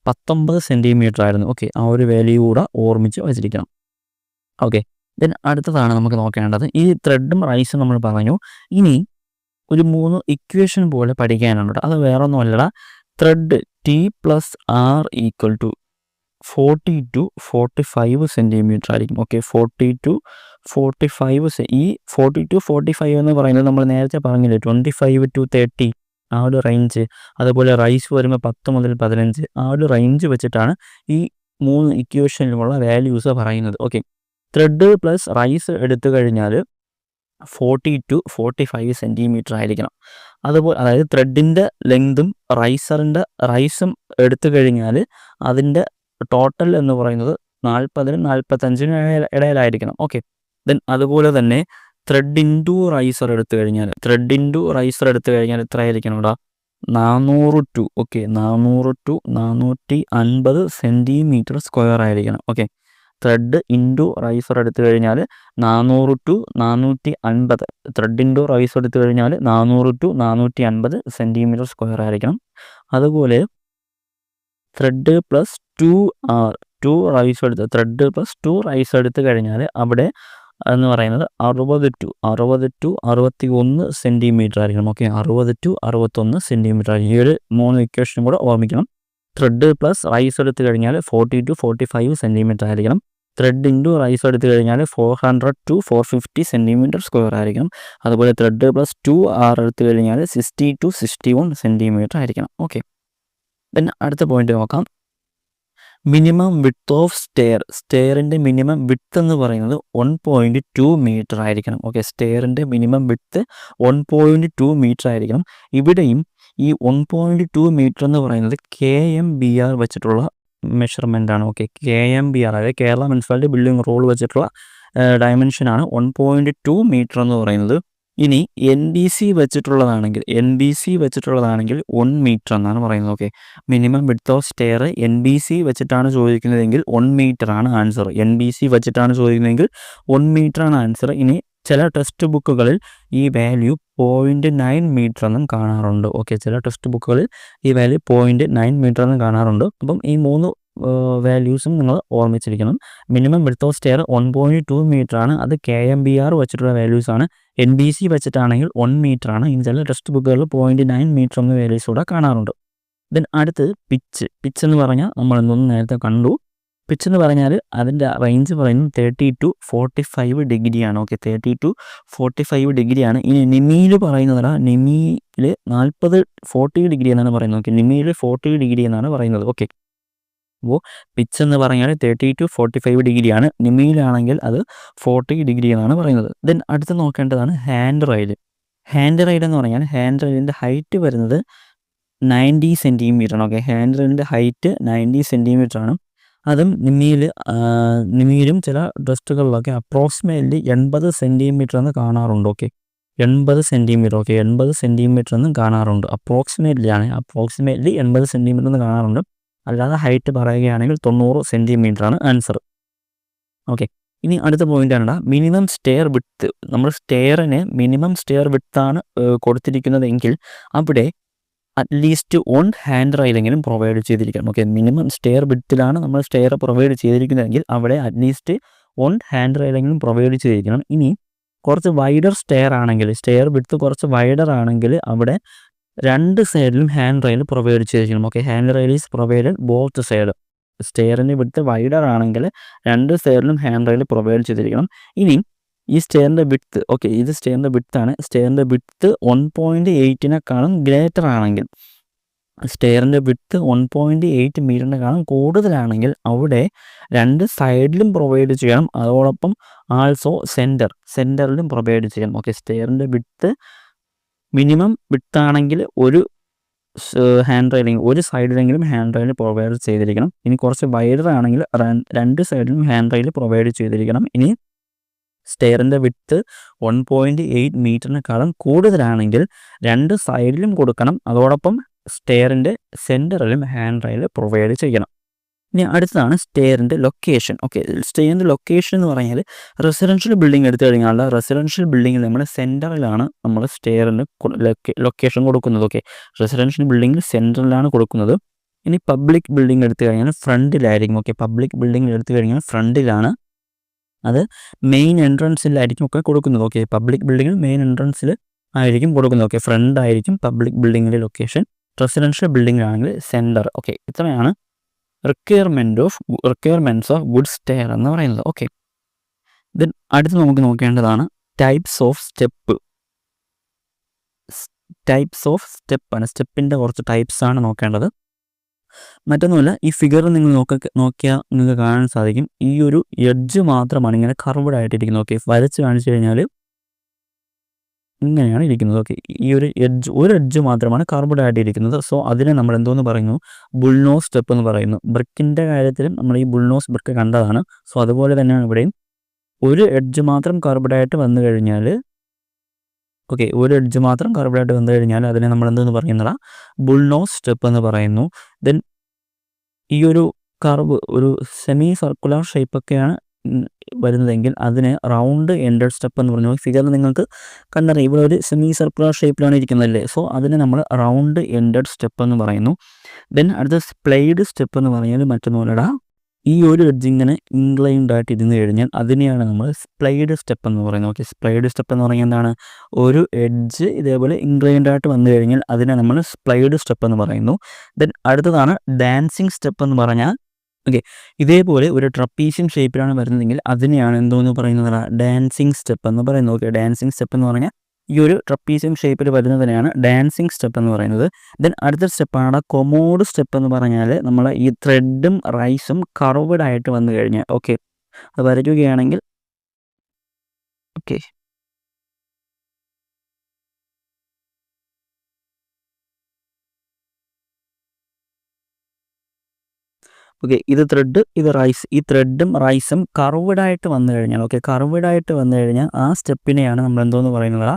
19 സെൻറ്റിമീറ്റർ ആയിരുന്നു. ഓക്കെ, ആ ഒരു വാല്യൂ കൂടെ ഓർമ്മിച്ച് വെച്ചിരിക്കണം. ഓക്കെ, ദെൻ അടുത്തതാണ് നമുക്ക് നോക്കേണ്ടത്. ഈ ത്രെഡും റൈസും നമ്മൾ പറഞ്ഞു. ഇനി ഒരു 3 ഇക്വേഷൻ പോലെ പഠിക്കാനുണ്ട്. അത് വേറെ ഒന്നുമല്ലടാ, ത്രെഡ് T+R = 40 to 45 സെൻറ്റിമീറ്റർ ആയിരിക്കും. Okay, 40 to 45. ഈ 40 to 45 എന്ന് പറയുന്നത് നമ്മൾ നേരത്തെ പറഞ്ഞില്ലേ, 25 to 30 ആ ഒരു റേഞ്ച്. അതുപോലെ റൈസ് വരുമ്പോൾ 10 മുതൽ 15 ആ ഒരു റേഞ്ച് വെച്ചിട്ടാണ് ഈ 3 ഇക്വേഷനിലുമുള്ള വാല്യൂസ് പറയുന്നത്. ഓക്കെ, ത്രെഡ് പ്ലസ് റൈസ് എടുത്തു കഴിഞ്ഞാൽ 40 to 45 സെൻറ്റിമീറ്റർ ആയിരിക്കണം. അതുപോലെ അതായത് ത്രെഡിൻ്റെ ലെങ്തും റൈസും എടുത്തു കഴിഞ്ഞാൽ അതിൻ്റെ ടോട്ടൽ എന്ന് പറയുന്നത് 40-നും 45-നും ഇടയിലായിരിക്കണം. ഓക്കെ, ദെൻ അതുപോലെ തന്നെ ത്രെഡ് ഇൻറ്റു റൈസർ എടുത്തു കഴിഞ്ഞാൽ എത്ര ആയിരിക്കണം ഇവിടെ? 400 ടു 450 സെൻറ്റിമീറ്റർ സ്ക്വയർ ആയിരിക്കണം. ഓക്കെ, ത്രെഡ് ഇൻറ്റു റൈസർ എടുത്തു കഴിഞ്ഞാൽ 400 ടു 450, ത്രെഡ് ഇൻറ്റു റൈസർ എടുത്തു കഴിഞ്ഞാൽ 400 ടു 450 സെൻറ്റിമീറ്റർ സ്ക്വയർ ആയിരിക്കണം. അതുപോലെ ത്രെഡ് പ്ലസ് 2 റൈസ് എടുത്തു കഴിഞ്ഞാൽ അവിടെ എന്ന് പറയുന്നത് 60 ടു 61 സെൻറ്റിമീറ്റർ ആയിരിക്കണം. ഓക്കെ, 60 ടു 61 സെൻറ്റിമീറ്റർ ആയിരിക്കും. ഈ ഒരു 3 ഇക്വേഷനും കൂടെ ഓർമ്മിക്കണം. ത്രെഡ് പ്ലസ് റൈസ് എടുത്തു കഴിഞ്ഞാൽ 40 ടു 45 സെൻറ്റിമീറ്റർ ആയിരിക്കണം. ത്രെഡ് ഇൻറ്റു റൈസ് എടുത്തു കഴിഞ്ഞാൽ 400 ടു 450 സെൻറ്റിമീറ്റർ സ്ക്വയർ ആയിരിക്കണം. അതുപോലെ ത്രെഡ് പ്ലസ് 2R എടുത്തു കഴിഞ്ഞാൽ 60 ടു 61 സെൻറ്റിമീറ്റർ ആയിരിക്കണം. ഓക്കെ, ദെൻ അടുത്ത പോയിന്റ് നോക്കാം. മിനിമം വിഡ്ത്ത് ഓഫ് സ്റ്റെയറിൻ്റെ മിനിമം വിഡ്ത്ത് എന്ന് പറയുന്നത് 1.2 മീറ്റർ ആയിരിക്കണം. ഓക്കെ, സ്റ്റെയറിൻ്റെ മിനിമം വിഡ്ത്ത് 1.2 മീറ്റർ ആയിരിക്കണം. ഇവിടെയും ഈ 1.2 മീറ്റർ എന്ന് പറയുന്നത് KMBR വെച്ചിട്ടുള്ള മെഷർമെൻ്റ് ആണ്. ഓക്കെ, KMBR അതായത് കേരള മുനിസിപ്പാലിറ്റി ബിൽഡിംഗ് റൂൾ വെച്ചിട്ടുള്ള ഡയമെൻഷനാണ് 1.2 മീറ്റർ എന്ന് പറയുന്നത്. ഇനി NBC വെച്ചിട്ടുള്ളതാണെങ്കിൽ 1 മീറ്റർ എന്നാണ് പറയുന്നത്. Okay, minimum width of stair NBC വെച്ചിട്ടാണ് ചോദിക്കുന്നതെങ്കിൽ 1 മീറ്റർ ആണ് ആൻസർ. NBC വെച്ചിട്ടാണ് ചോദിക്കുന്നതെങ്കിൽ 1 മീറ്റർ ആണ് ആൻസർ. ഇനി ചില ടെക്സ്റ്റ് ബുക്കുകളിൽ ഈ വാല്യൂ 0.9 മീറ്റർ എന്നും കാണാറുണ്ട്. ഓക്കെ, ചില ടെക്സ്റ്റ് ബുക്കുകളിൽ ഈ വാല്യൂ 0.9 മീറ്റർ എന്നും കാണാറുണ്ട്. അപ്പം ഈ 3 വാല്യൂസും നിങ്ങൾ ഓർമ്മിച്ചിരിക്കണം. Minimum width of stair 1.2 metre ആണ്. അത് KMBR വെച്ചിട്ടുള്ള വാല്യൂസ് ആണ്. NBC വെച്ചിട്ടാണെങ്കിൽ 1 മീറ്റർ ആണ്. ഇനി ചില ടെക്സ്റ്റ് ബുക്കുകളിൽ 0.9 മീറ്റർ എന്ന വാല്യൂസ് കൂടെ കാണാറുണ്ട്. ദെൻ അടുത്ത് പിച്ച് എന്ന് പറഞ്ഞാൽ നമ്മൾ എന്തൊന്നും നേരത്തെ കണ്ടു. പിച്ച് എന്ന് പറഞ്ഞാൽ അതിൻ്റെ റേഞ്ച് പറയുന്നത് 30 ടു 45 ഡിഗ്രിയാണ്. ഓക്കെ, 30 ടു 45 ഡിഗ്രിയാണ്. ഇനി നിമിയിൽ പറയുന്നതല്ല, നിമിയിൽ 40 ഡിഗ്രി എന്നാണ് പറയുന്നത്. ഓക്കെ, നിമിയിൽ 40 ഡിഗ്രി എന്നാണ് പറയുന്നത്. ഓക്കെ, അപ്പോൾ പിച്ച് എന്ന് പറഞ്ഞാൽ 30 ടു 45 ഡിഗ്രിയാണ്. നിമിയിലാണെങ്കിൽ അത് 40 ഡിഗ്രി എന്നാണ് പറയുന്നത്. ദെൻ അടുത്ത് നോക്കേണ്ടതാണ് ഹാൻഡ് റെയിൽ എന്ന് പറഞ്ഞാൽ ഹാൻഡ് റെയിലിൻ്റെ ഹൈറ്റ് വരുന്നത് 90 സെൻറ്റിമീറ്റർ ആണ്. ഓക്കെ, ഹാൻഡ് റെയിലിൻ്റെ ഹൈറ്റ് 90 സെൻറ്റിമീറ്റർ ആണ്. അതും നിമിയിലും ചില ഡ്രസ്റ്റുകളിലൊക്കെ അപ്രോക്സിമേറ്റ്ലി 80 സെൻറ്റിമീറ്റർ എന്ന് കാണാറുണ്ട്. Okay, 80 centimetre. ഓക്കെ, 80 സെൻറ്റിമീറ്റർ എന്നും കാണാറുണ്ട്. അപ്രോക്സിമേറ്റ്ലി 80 സെൻറ്റിമീറ്റർ എന്ന് കാണാറുണ്ട്. അല്ലാതെ ഹൈറ്റ് പറയുകയാണെങ്കിൽ 90 സെൻറ്റിമീറ്റർ ആണ് ആൻസർ. ഓക്കെ, ഇനി അടുത്ത പോയിൻ്റാണ് മിനിമം സ്റ്റെയർ വിഡ്ത്ത്. നമ്മൾ സ്റ്റെയറിന് മിനിമം സ്റ്റെയർ വിഡ്ത്താണ് കൊടുത്തിരിക്കുന്നതെങ്കിൽ അവിടെ അറ്റ്ലീസ്റ്റ് 1 ഹാൻഡ് റെയിലെങ്കിലും പ്രൊവൈഡ് ചെയ്തിരിക്കണം. ഓക്കെ, മിനിമം സ്റ്റെയർ വിഡ്ത്തിലാണ് നമ്മൾ സ്റ്റെയർ പ്രൊവൈഡ് ചെയ്തിരിക്കുന്നതെങ്കിൽ അവിടെ അറ്റ്ലീസ്റ്റ് 1 ഹാൻഡ് റെയിലെങ്കിലും പ്രൊവൈഡ് ചെയ്തിരിക്കണം. ഇനി കുറച്ച് വൈഡർ സ്റ്റെയർ വിഡ്ത്ത് കുറച്ച് വൈഡർ ആണെങ്കിൽ അവിടെ 2 സൈഡിലും ഹാൻഡ് റെയിൽ പ്രൊവൈഡ് ചെയ്തിരിക്കണം. Okay, hand rail is provided both side. സ്റ്റെയറിൻ്റെ വിഡ്ത്ത് വൈഡർ ആണെങ്കിൽ 2 സൈഡിലും ഹാൻഡ് റെയിൽ പ്രൊവൈഡ് ചെയ്തിരിക്കണം. ഇനി ഈ സ്റ്റെയറിൻ്റെ വിഡ്ത്ത്, ഓക്കെ, ഇത് സ്റ്റെയറിൻ്റെ വിഡ്ത്താണ്. സ്റ്റെയറിൻ്റെ വിഡ്ത്ത് 1.8 ഗ്രേറ്റർ ആണെങ്കിൽ, സ്റ്റെയറിൻ്റെ വിഡ്ത്ത് 1.8 മീറ്ററിനെക്കാളും കൂടുതലാണെങ്കിൽ അവിടെ 2 സൈഡിലും പ്രൊവൈഡ് ചെയ്യണം. അതോടൊപ്പം ആൾസോ സെൻറ്ററിലും പ്രൊവൈഡ് ചെയ്യണം. ഓക്കെ, സ്റ്റെയറിൻ്റെ വിഡ്ത്ത് മിനിമം വിഡ്ത്താണെങ്കിൽ ഒരു ഹാൻഡ് റെയിലിംഗ് ഒരു സൈഡിലെങ്കിലും ഹാൻഡ് റെയിൽ പ്രൊവൈഡ് ചെയ്തിരിക്കണം. ഇനി കുറച്ച് വൈഡർ ആണെങ്കിൽ 2 സൈഡിലും ഹാൻഡ് റെയിൽ പ്രൊവൈഡ് ചെയ്തിരിക്കണം. ഇനി സ്റ്റെയറിൻ്റെ വിഡ്ത്ത് 1.8 മീറ്ററിനെക്കാളും കൂടുതലാണെങ്കിൽ 2 സൈഡിലും കൊടുക്കണം. അതോടൊപ്പം സ്റ്റെയറിൻ്റെ സെൻറ്ററിലും ഹാൻഡ് റെയിൽ പ്രൊവൈഡ് ചെയ്യണം. ഇനി അടുത്തതാണ് സ്റ്റെയറിൻ്റെ ലൊക്കേഷൻ. ഓക്കെ, സ്റ്റെയറിൻ്റെ ലൊക്കേഷൻ എന്ന് പറഞ്ഞാൽ റെസിഡൻഷ്യൽ ബിൽഡിംഗ് എടുത്തു കഴിഞ്ഞാൽ റെസിഡൻഷ്യൽ ബിൽഡിങ്ങിൽ നമ്മുടെ സെൻറ്ററിലാണ് നമ്മൾ സ്റ്റെയറിന് ലൊക്കേഷൻ കൊടുക്കുന്നത്. ഓക്കെ, റെസിഡൻഷ്യൽ ബിൽഡിങ്ങിൽ സെൻറ്ററിലാണ് കൊടുക്കുന്നത്. ഇനി പബ്ലിക് ബിൽഡിംഗ് എടുത്തു കഴിഞ്ഞാൽ ഫ്രണ്ടിലായിരിക്കും. ഓക്കെ, പബ്ലിക് ബിൽഡിംഗ് എടുത്തു കഴിഞ്ഞാൽ ഫ്രണ്ടിലാണ്, അത് മെയിൻ എൻട്രൻസിലായിരിക്കും ഒക്കെ കൊടുക്കുന്നത്. ഓക്കെ, പബ്ലിക് ബിൽഡിങ്ങിൽ മെയിൻ എൻട്രൻസിൽ ആയിരിക്കും കൊടുക്കുന്നത്. ഓക്കെ, ഫ്രണ്ട് ആയിരിക്കും പബ്ലിക് ബിൽഡിങ്ങിൻ്റെ ലൊക്കേഷൻ. റെസിഡൻഷ്യൽ ബിൽഡിങ്ങിലാണെങ്കിൽ സെൻറ്റർ. ഓക്കെ, ഇത്രയാണ് റിക്വയർമെൻറ്റ്സ് ഓഫ് ഗുഡ് സ്റ്റെയർ എന്ന് പറയുന്നത്. ഓക്കെ, ദെൻ അടുത്ത് നമുക്ക് നോക്കേണ്ടതാണ് ടൈപ്സ് ഓഫ് സ്റ്റെപ്പാണ്. സ്റ്റെപ്പിൻ്റെ കുറച്ച് ടൈപ്സ് ആണ് നോക്കേണ്ടത്. മറ്റൊന്നുമില്ല, ഈ ഫിഗർ നിങ്ങൾ നോക്കിയാൽ നിങ്ങൾക്ക് കാണാൻ സാധിക്കും. ഈ ഒരു എഡ്ജ് മാത്രമാണ് ഇങ്ങനെ കർവ്ഡ് ആയിട്ടിരിക്കുന്നത്. ഓക്കെ, വരച്ച് കാണിച്ചു കഴിഞ്ഞാൽ ഇങ്ങനെയാണ് ഇരിക്കുന്നത്. ഓക്കെ, ഈ ഒരു എഡ്ജ് മാത്രമാണ് കർവ്ഡ് ആയിട്ടിരിക്കുന്നത്. സോ അതിനെ നമ്മൾ എന്തോന്ന് പറയുന്നു? ബുൾനോസ് സ്റ്റെപ്പ് എന്ന് പറയുന്നു. ബ്രിക്കിൻ്റെ കാര്യത്തിലും നമ്മൾ ഈ ബുൾനോസ് ബ്രിക്ക് കണ്ടതാണ്. സോ അതുപോലെ തന്നെയാണ് ഇവിടെയും ഒരു എഡ്ജ് മാത്രം കർവ്ഡായിട്ട് വന്നു കഴിഞ്ഞാൽ ഓക്കെ, ഒരു എഡ്ജ് മാത്രം കർവ്ഡായിട്ട് വന്നു കഴിഞ്ഞാൽ അതിനെ നമ്മൾ എന്തെന്ന് പറയുന്നതാ ബുൾ നോസ് സ്റ്റെപ്പ് എന്ന് പറയുന്നു. ദെൻ ഈ ഒരു കർവ് ഒരു സെമി സർക്കുലർ ഷേപ്പൊക്കെയാണ് വരുന്നതെങ്കിൽ അതിനെ റൗണ്ട് എൻഡഡ് സ്റ്റെപ്പ് എന്ന് പറഞ്ഞു. ഫിഗറിൽ നിങ്ങൾക്ക് കണ്ടറിയാം, ഇവിടെ ഒരു സെമി സർക്കുലർ ഷേപ്പിലാണ് ഇരിക്കുന്നതല്ലേ. സോ അതിനെ നമ്മൾ റൗണ്ട് എൻഡഡ് സ്റ്റെപ്പ് എന്ന് പറയുന്നു. ദെൻ അടുത്ത സ്പ്ലൈഡ് സ്റ്റെപ്പ് എന്ന് പറഞ്ഞാൽ മറ്റൊന്നുമല്ലടാ, ഈ ഒരു എഡ്ജ് ഇങ്ങനെ ഇൻക്ലൈൻഡ് ആയിട്ട് ഇരുന്ന് കഴിഞ്ഞാൽ അതിനെയാണ് നമ്മൾ സ്പ്ലൈഡ് സ്റ്റെപ്പ് എന്ന് പറയുന്നത്. ഓക്കെ, സ്പ്ലൈഡ് സ്റ്റെപ്പ് എന്ന് പറഞ്ഞാൽ എന്താണ്, ഒരു എഡ്ജ് ഇതേപോലെ ഇൻക്ലൈൻഡ് ആയിട്ട് വന്നു കഴിഞ്ഞാൽ അതിനെ നമ്മൾ സ്പ്ലൈഡ് സ്റ്റെപ്പ് എന്ന് പറയുന്നു. ദെൻ അടുത്തതാണ് ഡാൻസിങ് സ്റ്റെപ്പ് എന്ന് പറഞ്ഞാൽ ഓക്കെ, ഇതേപോലെ ഒരു ട്രപ്പീഷ്യൻ ഷേപ്പിലാണ് വരുന്നതെങ്കിൽ അതിനെയാണ് എന്തോന്ന് പറയുന്നത്, ഡാൻസിങ് സ്റ്റെപ്പ് എന്ന് പറയുന്നത്. ഓക്കെ, ഡാൻസിങ് സ്റ്റെപ്പ് എന്ന് പറഞ്ഞാൽ ഈ ഒരു ട്രപ്പീഷ്യൻ ഷേപ്പിൽ വരുന്നതിനെയാണ് ഡാൻസിങ് സ്റ്റെപ്പ് എന്ന് പറയുന്നത്. ദെൻ അടുത്ത സ്റ്റെപ്പാണ് കൊമോഡ് സ്റ്റെപ്പ് എന്ന് പറഞ്ഞാൽ നമ്മൾ ഈ ത്രെഡും റൈസും കർവ്ഡ് ആയിട്ട് വന്നു കഴിഞ്ഞാൽ ഓക്കെ, അത് വരയ്ക്കുകയാണെങ്കിൽ ഓക്കെ ഓക്കെ, ഇത് ത്രെഡ്, ഇത് റൈസ്. ഈ ത്രെഡും റൈസും കർവ്ഡ് ആയിട്ട് വന്നു കഴിഞ്ഞാൽ ഓക്കെ, കർവ്ഡ് ആയിട്ട് വന്നു കഴിഞ്ഞാൽ ആ സ്റ്റെപ്പിനെയാണ് നമ്മൾ എന്തോന്ന് പറയുന്നത്,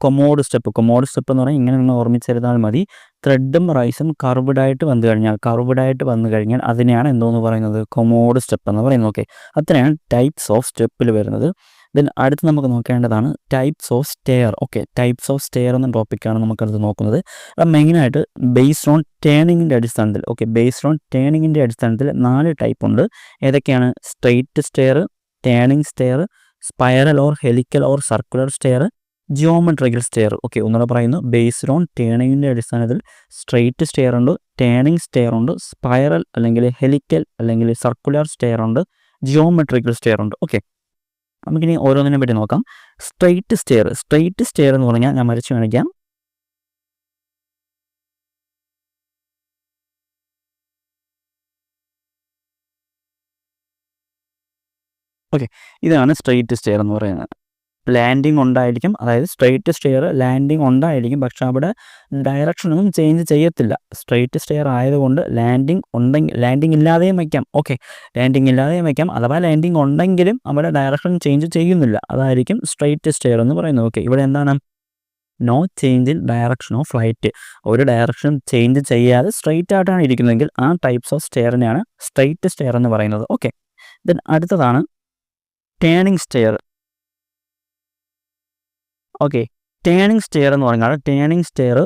കൊമോഡ് സ്റ്റെപ്പ്. കൊമോഡ് സ്റ്റെപ്പ് എന്ന് പറഞ്ഞാൽ ഇങ്ങനെ നിങ്ങൾ ഓർമ്മിച്ചിരുന്നാൽ മതി. ത്രെഡും റൈസും കർവ്ഡ് ആയിട്ട് വന്നു കഴിഞ്ഞാൽ അതിനെയാണ് എന്തോന്ന് പറയുന്നത്, കൊമോഡ് സ്റ്റെപ്പ് എന്ന് പറയുന്നത്. ഓക്കെ, അത്രയാണ് ടൈപ്സ് ഓഫ് സ്റ്റെപ്പിൽ വരുന്നത്. ദെൻ അടുത്ത് നമുക്ക് നോക്കേണ്ടതാണ് types of stair. Okay, types of stair എന്ന ടോപ്പിക്കാണ് നമുക്കടുത്ത് നോക്കുന്നത്. മെയിനായിട്ട് ബേസ്ഡ് ഓൺ ടേണിങ്ങിൻ്റെ അടിസ്ഥാനത്തിൽ ഓക്കെ, ബേസ്ഡ് ഓൺ ടേണിങ്ങിൻ്റെ അടിസ്ഥാനത്തിൽ 4 ടൈപ്പ് ഉണ്ട്. ഏതൊക്കെയാണ്, straight stair, turning stair, spiral or helical or circular stair, geometrical stair. Okay, ഒന്നുകൂടെ പറയുന്നു, ബേസ്ഡ് ഓൺ ടേണിങ്ങിൻ്റെ അടിസ്ഥാനത്തിൽ സ്ട്രെയിറ്റ് സ്റ്റെയർ ഉണ്ട്, ടേണിംഗ് സ്റ്റെയർ ഉണ്ട്, സ്പൈറൽ അല്ലെങ്കിൽ ഹെലിക്കൽ അല്ലെങ്കിൽ സർക്കുലർ സ്റ്റെയർ ഉണ്ട്, ജിയോമെട്രിക്കൽ സ്റ്റെയർ ഉണ്ട്. ഓക്കെ, നമുക്കിനി ഓരോന്നിനെ പറ്റി നോക്കാം. Straight stair. സ്ട്രെയിറ്റ് സ്റ്റെയർ എന്ന് പറഞ്ഞാൽ ഞാൻ വരച്ച് കാണിക്കാം. ഓക്കെ, ഇതാണ് സ്ട്രെയിറ്റ് സ്റ്റെയർ എന്ന് പറയുന്നത്. ലാൻഡിങ് ഉണ്ടായിരിക്കും, അതായത് സ്ട്രെയിറ്റ് സ്റ്റെയർ ലാൻഡിങ് ഉണ്ടായിരിക്കും, പക്ഷെ അവിടെ ഡയറക്ഷനൊന്നും ചേഞ്ച് ചെയ്യത്തില്ല. സ്ട്രെയിറ്റ് സ്റ്റെയർ ആയതുകൊണ്ട് ലാൻഡിങ് ഇല്ലാതെയും വയ്ക്കാം. ഓക്കെ, ലാൻഡിങ് ഇല്ലാതെയും വയ്ക്കാം, അഥവാ ലാൻഡിങ് ഉണ്ടെങ്കിലും അവിടെ ഡയറക്ഷൻ ചേഞ്ച് ചെയ്യുന്നില്ല. അതായിരിക്കും സ്ട്രെയിറ്റ് സ്റ്റെയർ എന്ന് പറയുന്നത്. ഓക്കെ, ഇവിടെ എന്താണ്, no change in direction of flight. ഒരു ഡയറക്ഷൻ ചേഞ്ച് ചെയ്യാതെ സ്ട്രെയിറ്റ് ആയിട്ടാണ് ഇരിക്കുന്നതെങ്കിൽ ആ ടൈപ്സ് ഓഫ് സ്റ്റെയറിനെയാണ് സ്ട്രെയിറ്റ് സ്റ്റെയർ എന്ന് പറയുന്നത്. ഓക്കെ, ദെൻ അടുത്തതാണ് turning stair. Okay, turning stair എന്ന് പറഞ്ഞാൽ ടേണിംഗ് സ്റ്റെയർ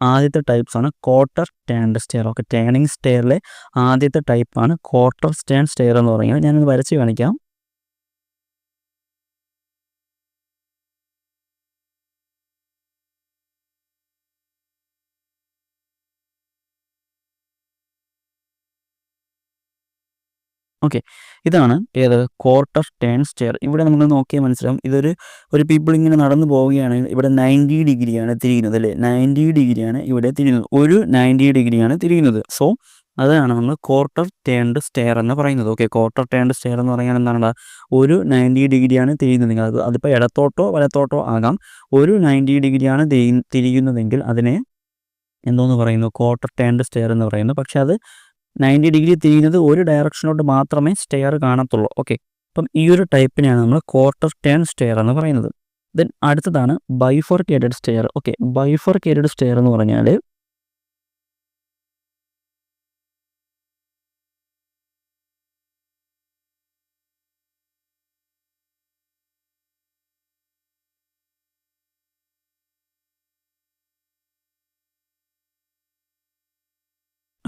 ആദ്യത്തെ ടൈപ്സാണ് quarter turned stair. Okay, turning സ്റ്റെയറിലെ ആദ്യത്തെ ടൈപ്പാണ് ക്വാർട്ടർ ടേൺ സ്റ്റെയർ എന്ന് പറയുന്നത്. ഞാനൊന്ന് വരച്ച് കാണിക്കാം. ഓക്കെ, ഇതാണ് ഏത് ക്വാർട്ടർ ടേൺ സ്റ്റെയർ. ഇവിടെ നമ്മൾ നോക്കിയാൽ മനസ്സിലാവും, ഒരു പീപ്പിൾ ഇങ്ങനെ നടന്നു പോവുകയാണെങ്കിൽ ഇവിടെ 90 ഡിഗ്രിയാണ് തിരിയുന്നത് അല്ലേ, 90 ഡിഗ്രിയാണ് ഇവിടെ തിരിയുന്നത്, ഒരു 90 ഡിഗ്രിയാണ് തിരിയുന്നത്. സോ അതാണ് നമ്മൾ ക്വാർട്ടർ ടേൺഡ് സ്റ്റെയർ എന്ന് പറയുന്നത്. ഓക്കെ, ക്വാർട്ടർ ടേൺഡ് സ്റ്റെയർ എന്ന് പറഞ്ഞാൽ എന്താണ്, ഒരു 90 ഡിഗ്രിയാണ് തിരിയുന്നത്. അതിപ്പോൾ ഇടത്തോട്ടോ വലത്തോട്ടോ ആകാം. ഒരു 90 ഡിഗ്രിയാണ് തിരിയുന്നതെങ്കിൽ അതിനെ എന്തോന്ന് പറയുന്നു, ക്വാർട്ടർ ടേൺഡ് സ്റ്റെയർ എന്ന് പറയുന്നു. പക്ഷെ അത് 90 ഡിഗ്രി തിരിയുന്നത് ഒരു ഡയറക്ഷനോട്ട് മാത്രമേ സ്റ്റെയർ കാണത്തുള്ളൂ. ഓക്കെ, അപ്പം ഈ ഒരു ടൈപ്പിനെയാണ് നമ്മൾ ക്വാർട്ടർ ടേൺ സ്റ്റെയർ എന്ന് പറയുന്നത്. ദെൻ അടുത്തതാണ് bifurcated stair. Okay, bifurcated stair എന്ന് പറഞ്ഞാൽ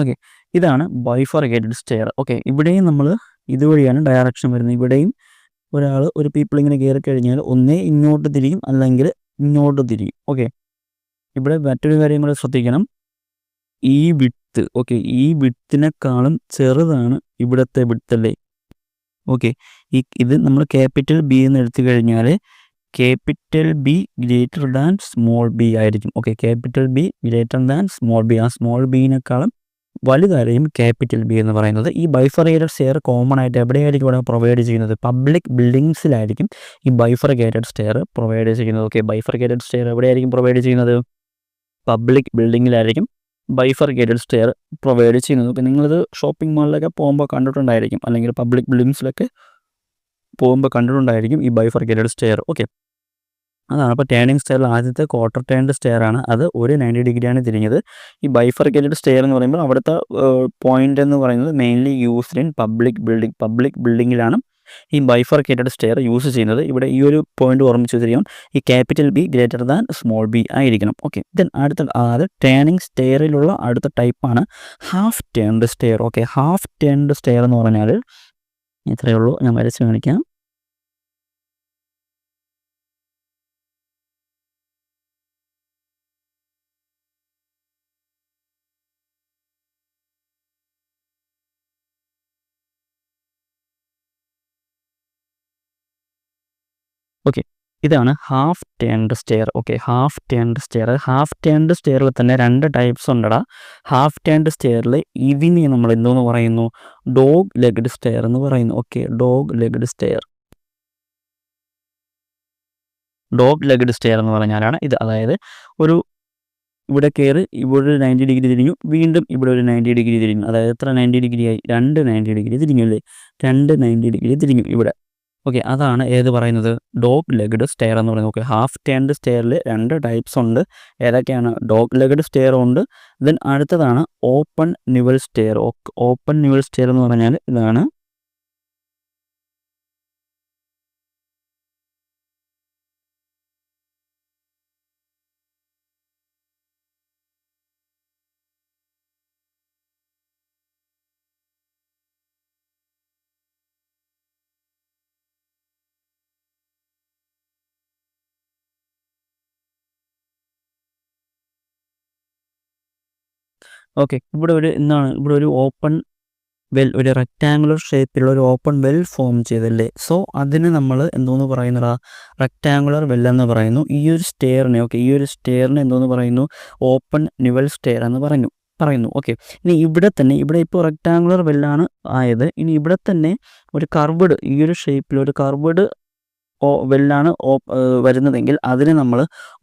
ഓക്കെ, ഇതാണ് ബൈഫർക്കേറ്റഡ് സ്റ്റെയർ. ഓക്കെ, ഇവിടെയും നമ്മൾ ഇതുവഴിയാണ് ഡയറക്ഷൻ വരുന്നത്. ഇവിടെയും ഒരു പീപ്പിൾ ഇങ്ങനെ കയറി കഴിഞ്ഞാൽ ഒന്നേ ഇങ്ങോട്ട് തിരിയും അല്ലെങ്കിൽ ഇങ്ങോട്ട് തിരിയും. ഓക്കെ, ഇവിടെ മറ്റൊരു കാര്യം കൂടെ ശ്രദ്ധിക്കണം, ഈ വിഡ്ത്ത് ഓക്കെ, ഈ വിഡ്ത്തിനേക്കാളും ചെറുതാണ് ഇവിടുത്തെ വിഡ്ത്തല്ലേ. ഓക്കെ, ഇത് നമ്മൾ ക്യാപിറ്റൽ ബി എന്ന് എടുത്തു കഴിഞ്ഞാൽ capital B greater than small B ആയിരിക്കും. Okay, capital B greater than small B, ആ സ്മോൾ ബിനേക്കാളും വലുതായിരിക്കും ക്യാപിറ്റൽ ബി എന്ന് പറയുന്നത്. ഈ ബൈഫർക്കേറ്റഡ് സ്റ്റെയർ കോമൺ ആയിട്ട് എവിടെയായിരിക്കും ഇവിടെ പ്രൊവൈഡ് ചെയ്യുന്നത്, പബ്ലിക് ബിൽഡിങ്സിലായിരിക്കും ഈ ബൈഫർക്കേറ്റഡ് സ്റ്റെയർ പ്രൊവൈഡ് ചെയ്യുന്നത്. ഓക്കെ, ബൈഫർക്കേറ്റഡ് സ്റ്റെയർ എവിടെയായിരിക്കും പ്രൊവൈഡ് ചെയ്യുന്നത്, പബ്ലിക് ബിൽഡിങ്ങിലായിരിക്കും ബൈഫർക്കേറ്റഡ് സ്റ്റെയർ പ്രൊവൈഡ് ചെയ്യുന്നത്. ഓക്കെ, നിങ്ങളിത് ഷോപ്പിംഗ് മാളിലൊക്കെ പോകുമ്പോൾ കണ്ടിട്ടുണ്ടായിരിക്കും, അല്ലെങ്കിൽ പബ്ലിക് ബിൽഡിങ്സിലൊക്കെ പോകുമ്പോൾ കണ്ടിട്ടുണ്ടായിരിക്കും ഈ ബൈഫർക്കേറ്റഡ് സ്റ്റെയർ. ഓക്കെ, അതാണ്. അപ്പോൾ ടേണിംഗ് സ്റ്റെയറിൽ ആദ്യത്തെ ക്വാർട്ടർ ടേൺഡ് സ്റ്റെയർ ആണ്. അത് ഒരു 90 ഡിഗ്രിയാണ് തിരിഞ്ഞത്. ഈ ബൈഫർക്കേറ്റഡ് സ്റ്റെയർ എന്ന് പറയുമ്പോൾ അവിടുത്തെ പോയിന്റ് എന്ന് പറയുന്നത് മെയിൻലി യൂസ്ഡ് ഇൻ പബ്ലിക് ബിൽഡിങ്ങിലാണ് ഈ ബൈഫർക്കേറ്റഡ് സ്റ്റെയർ യൂസ് ചെയ്യുന്നത്. ഇവിടെ ഈ ഒരു പോയിന്റ് ഓർമ്മിച്ച് വെച്ചിരിക്കണം, ഈ capital B greater than small B ആയിരിക്കണം. ഓക്കെ, ദെൻ അതായത് ടേണിംഗ് സ്റ്റെയറിലുള്ള അടുത്ത ടൈപ്പാണ് half turned stair. Okay, half turned stair എന്ന് പറഞ്ഞാൽ ഇത്രയേ ഉള്ളൂ. ഞാൻ വരച്ച് കാണിക്കാം. ഓക്കെ, ഇതാണ് half turned stair. Okay, half turned സ്റ്റെയറിൽ തന്നെ 2 ടൈപ്സ് ഉണ്ടടാ. ഹാഫ് ടേൺഡ് സ്റ്റെയറിൽ ഇതിനെ നമ്മൾ എന്തോന്ന് പറയുന്നു? ഡോഗ് ലെഗ്ഡ് സ്റ്റെയർ എന്ന് പറയുന്നു. ഓക്കെ, ഡോഗ് ലെഗ്ഡ് സ്റ്റെയർ എന്ന് പറഞ്ഞാലാണ് ഇത്. അതായത് ഇവിടെ കയറി ഇവിടെ ഒരു 90 ഡിഗ്രി തിരിഞ്ഞു, വീണ്ടും ഇവിടെ ഒരു 90 ഡിഗ്രി തിരിഞ്ഞു. അതായത് എത്ര 90 ഡിഗ്രി ആയി? 2 90 ഡിഗ്രി തിരിഞ്ഞു അല്ലേ? 2 90 ഡിഗ്രി തിരിഞ്ഞു ഇവിടെ. ഓക്കെ, അതാണ് ഏത് പറയുന്നത്? ഡോഗ് ലെഗ്ഡ് സ്റ്റെയർ എന്ന് പറയുന്നത്. ഓക്കെ, ഹാഫ് ടേൺഡ് സ്റ്റെയറിൽ 2 ടൈപ്സ് ഉണ്ട്. ഏതൊക്കെയാണ്? ഡോഗ് ലെഗ്ഡ് സ്റ്റെയർ ഉണ്ട്. ദെൻ അടുത്തതാണ് open newel stair. Open newel stair എന്ന് പറഞ്ഞാൽ ഇതാണ്. ഓക്കെ, ഇവിടെ ഒരു ഓപ്പൺ ഒരു റെക്റ്റാങ്കുലർ ഷേപ്പിലുള്ള ഒരു ഓപ്പൺ വെൽ ഫോം ചെയ്തല്ലേ. സോ അതിന് നമ്മൾ എന്തോന്ന് പറയുന്നടാ? റെക്റ്റാങ്കുലർ വെൽ എന്ന് പറയുന്നു. ഈ ഒരു സ്റ്റെയറിനെ എന്തോന്ന് പറയുന്നു? ഓപ്പൺ നിവൽ സ്റ്റെയർ എന്ന് പറയുന്നു. ഓക്കെ, ഇനി ഇവിടെ ഇപ്പോൾ റെക്റ്റാങ്കുലർ വെല്ലാണ് ആയത്. ഇനി ഇവിടെ തന്നെ ഒരു കർവ്ഡ്, ഈ ഒരു ഷേപ്പിൽ ഒരു കർവ്ഡ് വെല്ലാണ് വരുന്നതെങ്കിൽ അതിനെ നമ്മൾ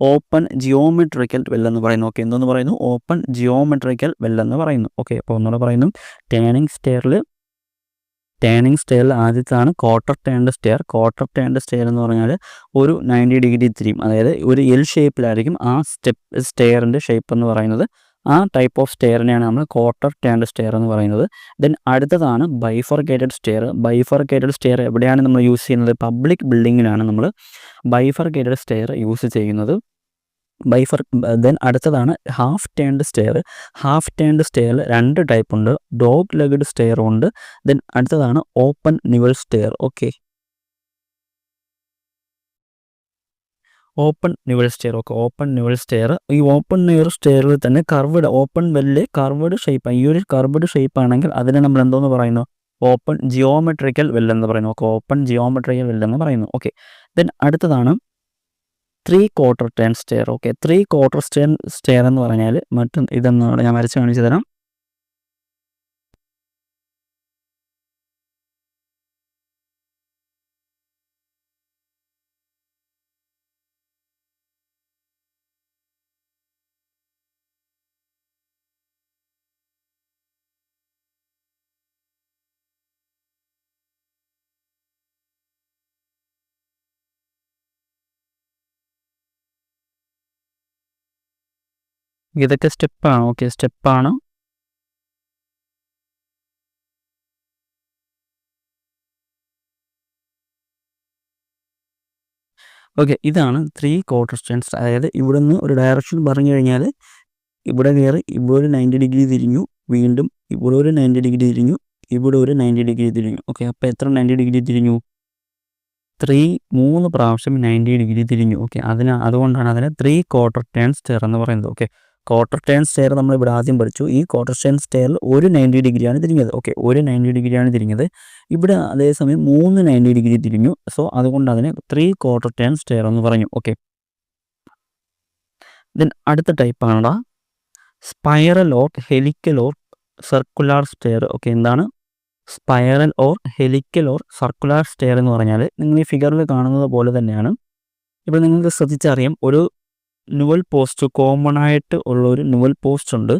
ഓപ്പൺ ജിയോമെട്രിക്കൽ വെൽ എന്ന് പറയുന്നു. ഓക്കെ, എന്തോന്ന് പറയുന്നു? ഓപ്പൺ ജിയോമെട്രിക്കൽ വെൽ എന്ന് പറയുന്നു. ഓക്കെ, അപ്പോൾ ഒന്നുകൂടെ പറയുന്നു. ടേണിംഗ് സ്റ്റെയറിൽ ആദ്യത്താണ് ക്വാർട്ടർ ടേൺഡ് സ്റ്റെയർ എന്ന് പറഞ്ഞാൽ ഒരു 90 ഡിഗ്രി തിരിയും. അതായത് ഒരു എൽ ഷേപ്പിലായിരിക്കും ആ സ്റ്റെയറിൻ്റെ ഷേപ്പ് എന്ന് പറയുന്നത്. ആ ടൈപ്പ് ഓഫ് സ്റ്റെയറിനെയാണ് നമ്മൾ ക്വാർട്ടർ ടേൺഡ് സ്റ്റെയർ എന്ന് പറയുന്നത്. ദെൻ അടുത്തതാണ് ബൈഫർക്കേറ്റഡ് സ്റ്റെയർ. എവിടെയാണ് നമ്മൾ യൂസ് ചെയ്യുന്നത്? പബ്ലിക് ബിൽഡിങ്ങിലാണ് നമ്മൾ ബൈഫർക്കേറ്റഡ് സ്റ്റെയർ യൂസ് ചെയ്യുന്നത്. ദെൻ അടുത്തതാണ് half turned stair. Half turned സ്റ്റെയറിൽ 2 ടൈപ്പ് ഉണ്ട്. ഡോഗ് ലെഗ്ഡ് സ്റ്റെയർ ഉണ്ട്. ദെൻ അടുത്തതാണ് open newel stair. Okay, open newel stair. ഈ ഓപ്പൺ നിവൽ സ്റ്റെയറിൽ തന്നെ ഓപ്പൺ വെല്ല് കർവ്ഡ് ഷേപ്പ്. ഈ ഒരു കർവ്ഡ് ഷേപ്പ് ആണെങ്കിൽ അതിനെ നമ്മൾ എന്തോന്ന് പറയുന്നു? ഓപ്പൺ ജിയോമെട്രിക്കൽ വെൽ എന്ന് പറയുന്നു. ഓപ്പൺ ജിയോമെട്രിക്കൽ വെൽ എന്ന് പറയുന്നു. ഓക്കെ, ദെൻ അടുത്തതാണ് 3 quarter turn stair. Okay, 3 quarter stair എന്ന് പറഞ്ഞാൽ ഇതെന്നോട് ഞാൻ വരച്ച് കാണിച്ചു തരാം. ഇതൊക്കെ സ്റ്റെപ്പാണ്. ഓക്കെ, സ്റ്റെപ്പാണ്. ഓക്കെ, ഇതാണ് 3 ക്വാർട്ടർ സ്റ്റേൺസ്. അതായത് ഇവിടെ നിന്ന് ഒരു ഡയറക്ഷൻ പറഞ്ഞു കഴിഞ്ഞാൽ ഇവിടെ കയറി ഇവിടെ ഒരു 90 ഡിഗ്രി തിരിഞ്ഞു, വീണ്ടും ഇവിടെ ഒരു 90 ഡിഗ്രി തിരിഞ്ഞു, ഇവിടെ ഒരു 90 ഡിഗ്രി തിരിഞ്ഞു. ഓക്കെ, അപ്പോൾ എത്ര 90 ഡിഗ്രി തിരിഞ്ഞു? 3 പ്രാവശ്യം 90 ഡിഗ്രി തിരിഞ്ഞു. ഓക്കെ, അതുകൊണ്ടാണ് അതിനെ 3 ക്വാർട്ടർ ടേൺ സ്റ്റെയർ എന്ന് പറയുന്നത്. ഓക്കെ, ക്വാർട്ടർ ടേൺ സ്റ്റെയർ നമ്മൾ ഇവിടെ ആദ്യം പഠിച്ചു. ഈ ക്വാർട്ടർ ടേൺ സ്റ്റെയറിൽ ഒരു 90 ഡിഗ്രിയാണ് തിരിഞ്ഞത്. ഓക്കെ, ഒരു 90 ഡിഗ്രിയാണ് തിരിഞ്ഞത്. ഇവിടെ അതേസമയം 3 90 ഡിഗ്രി തിരിഞ്ഞു. സോ അതുകൊണ്ട് അതിനെ 3 ക്വാർട്ടർ ടേൺ സ്റ്റെയർ എന്ന് പറഞ്ഞു. ഓക്കെ, ദെൻ അടുത്ത ടൈപ്പാണ് spiral or helical or circular stair. Okay, എന്താണ് spiral or helical or circular stair എന്ന് പറഞ്ഞാൽ നിങ്ങൾ ഈ ഫിഗറിൽ കാണുന്നത് പോലെ തന്നെയാണ്. ഇവിടെ നിങ്ങൾക്ക് ശ്രദ്ധിച്ചറിയാം, ഒരു ന്യൂവൽ പോസ്റ്റ്, കോമൺ ആയിട്ട് ഉള്ള ഒരു ന്യൂവൽ പോസ്റ്റ് ഉണ്ട്.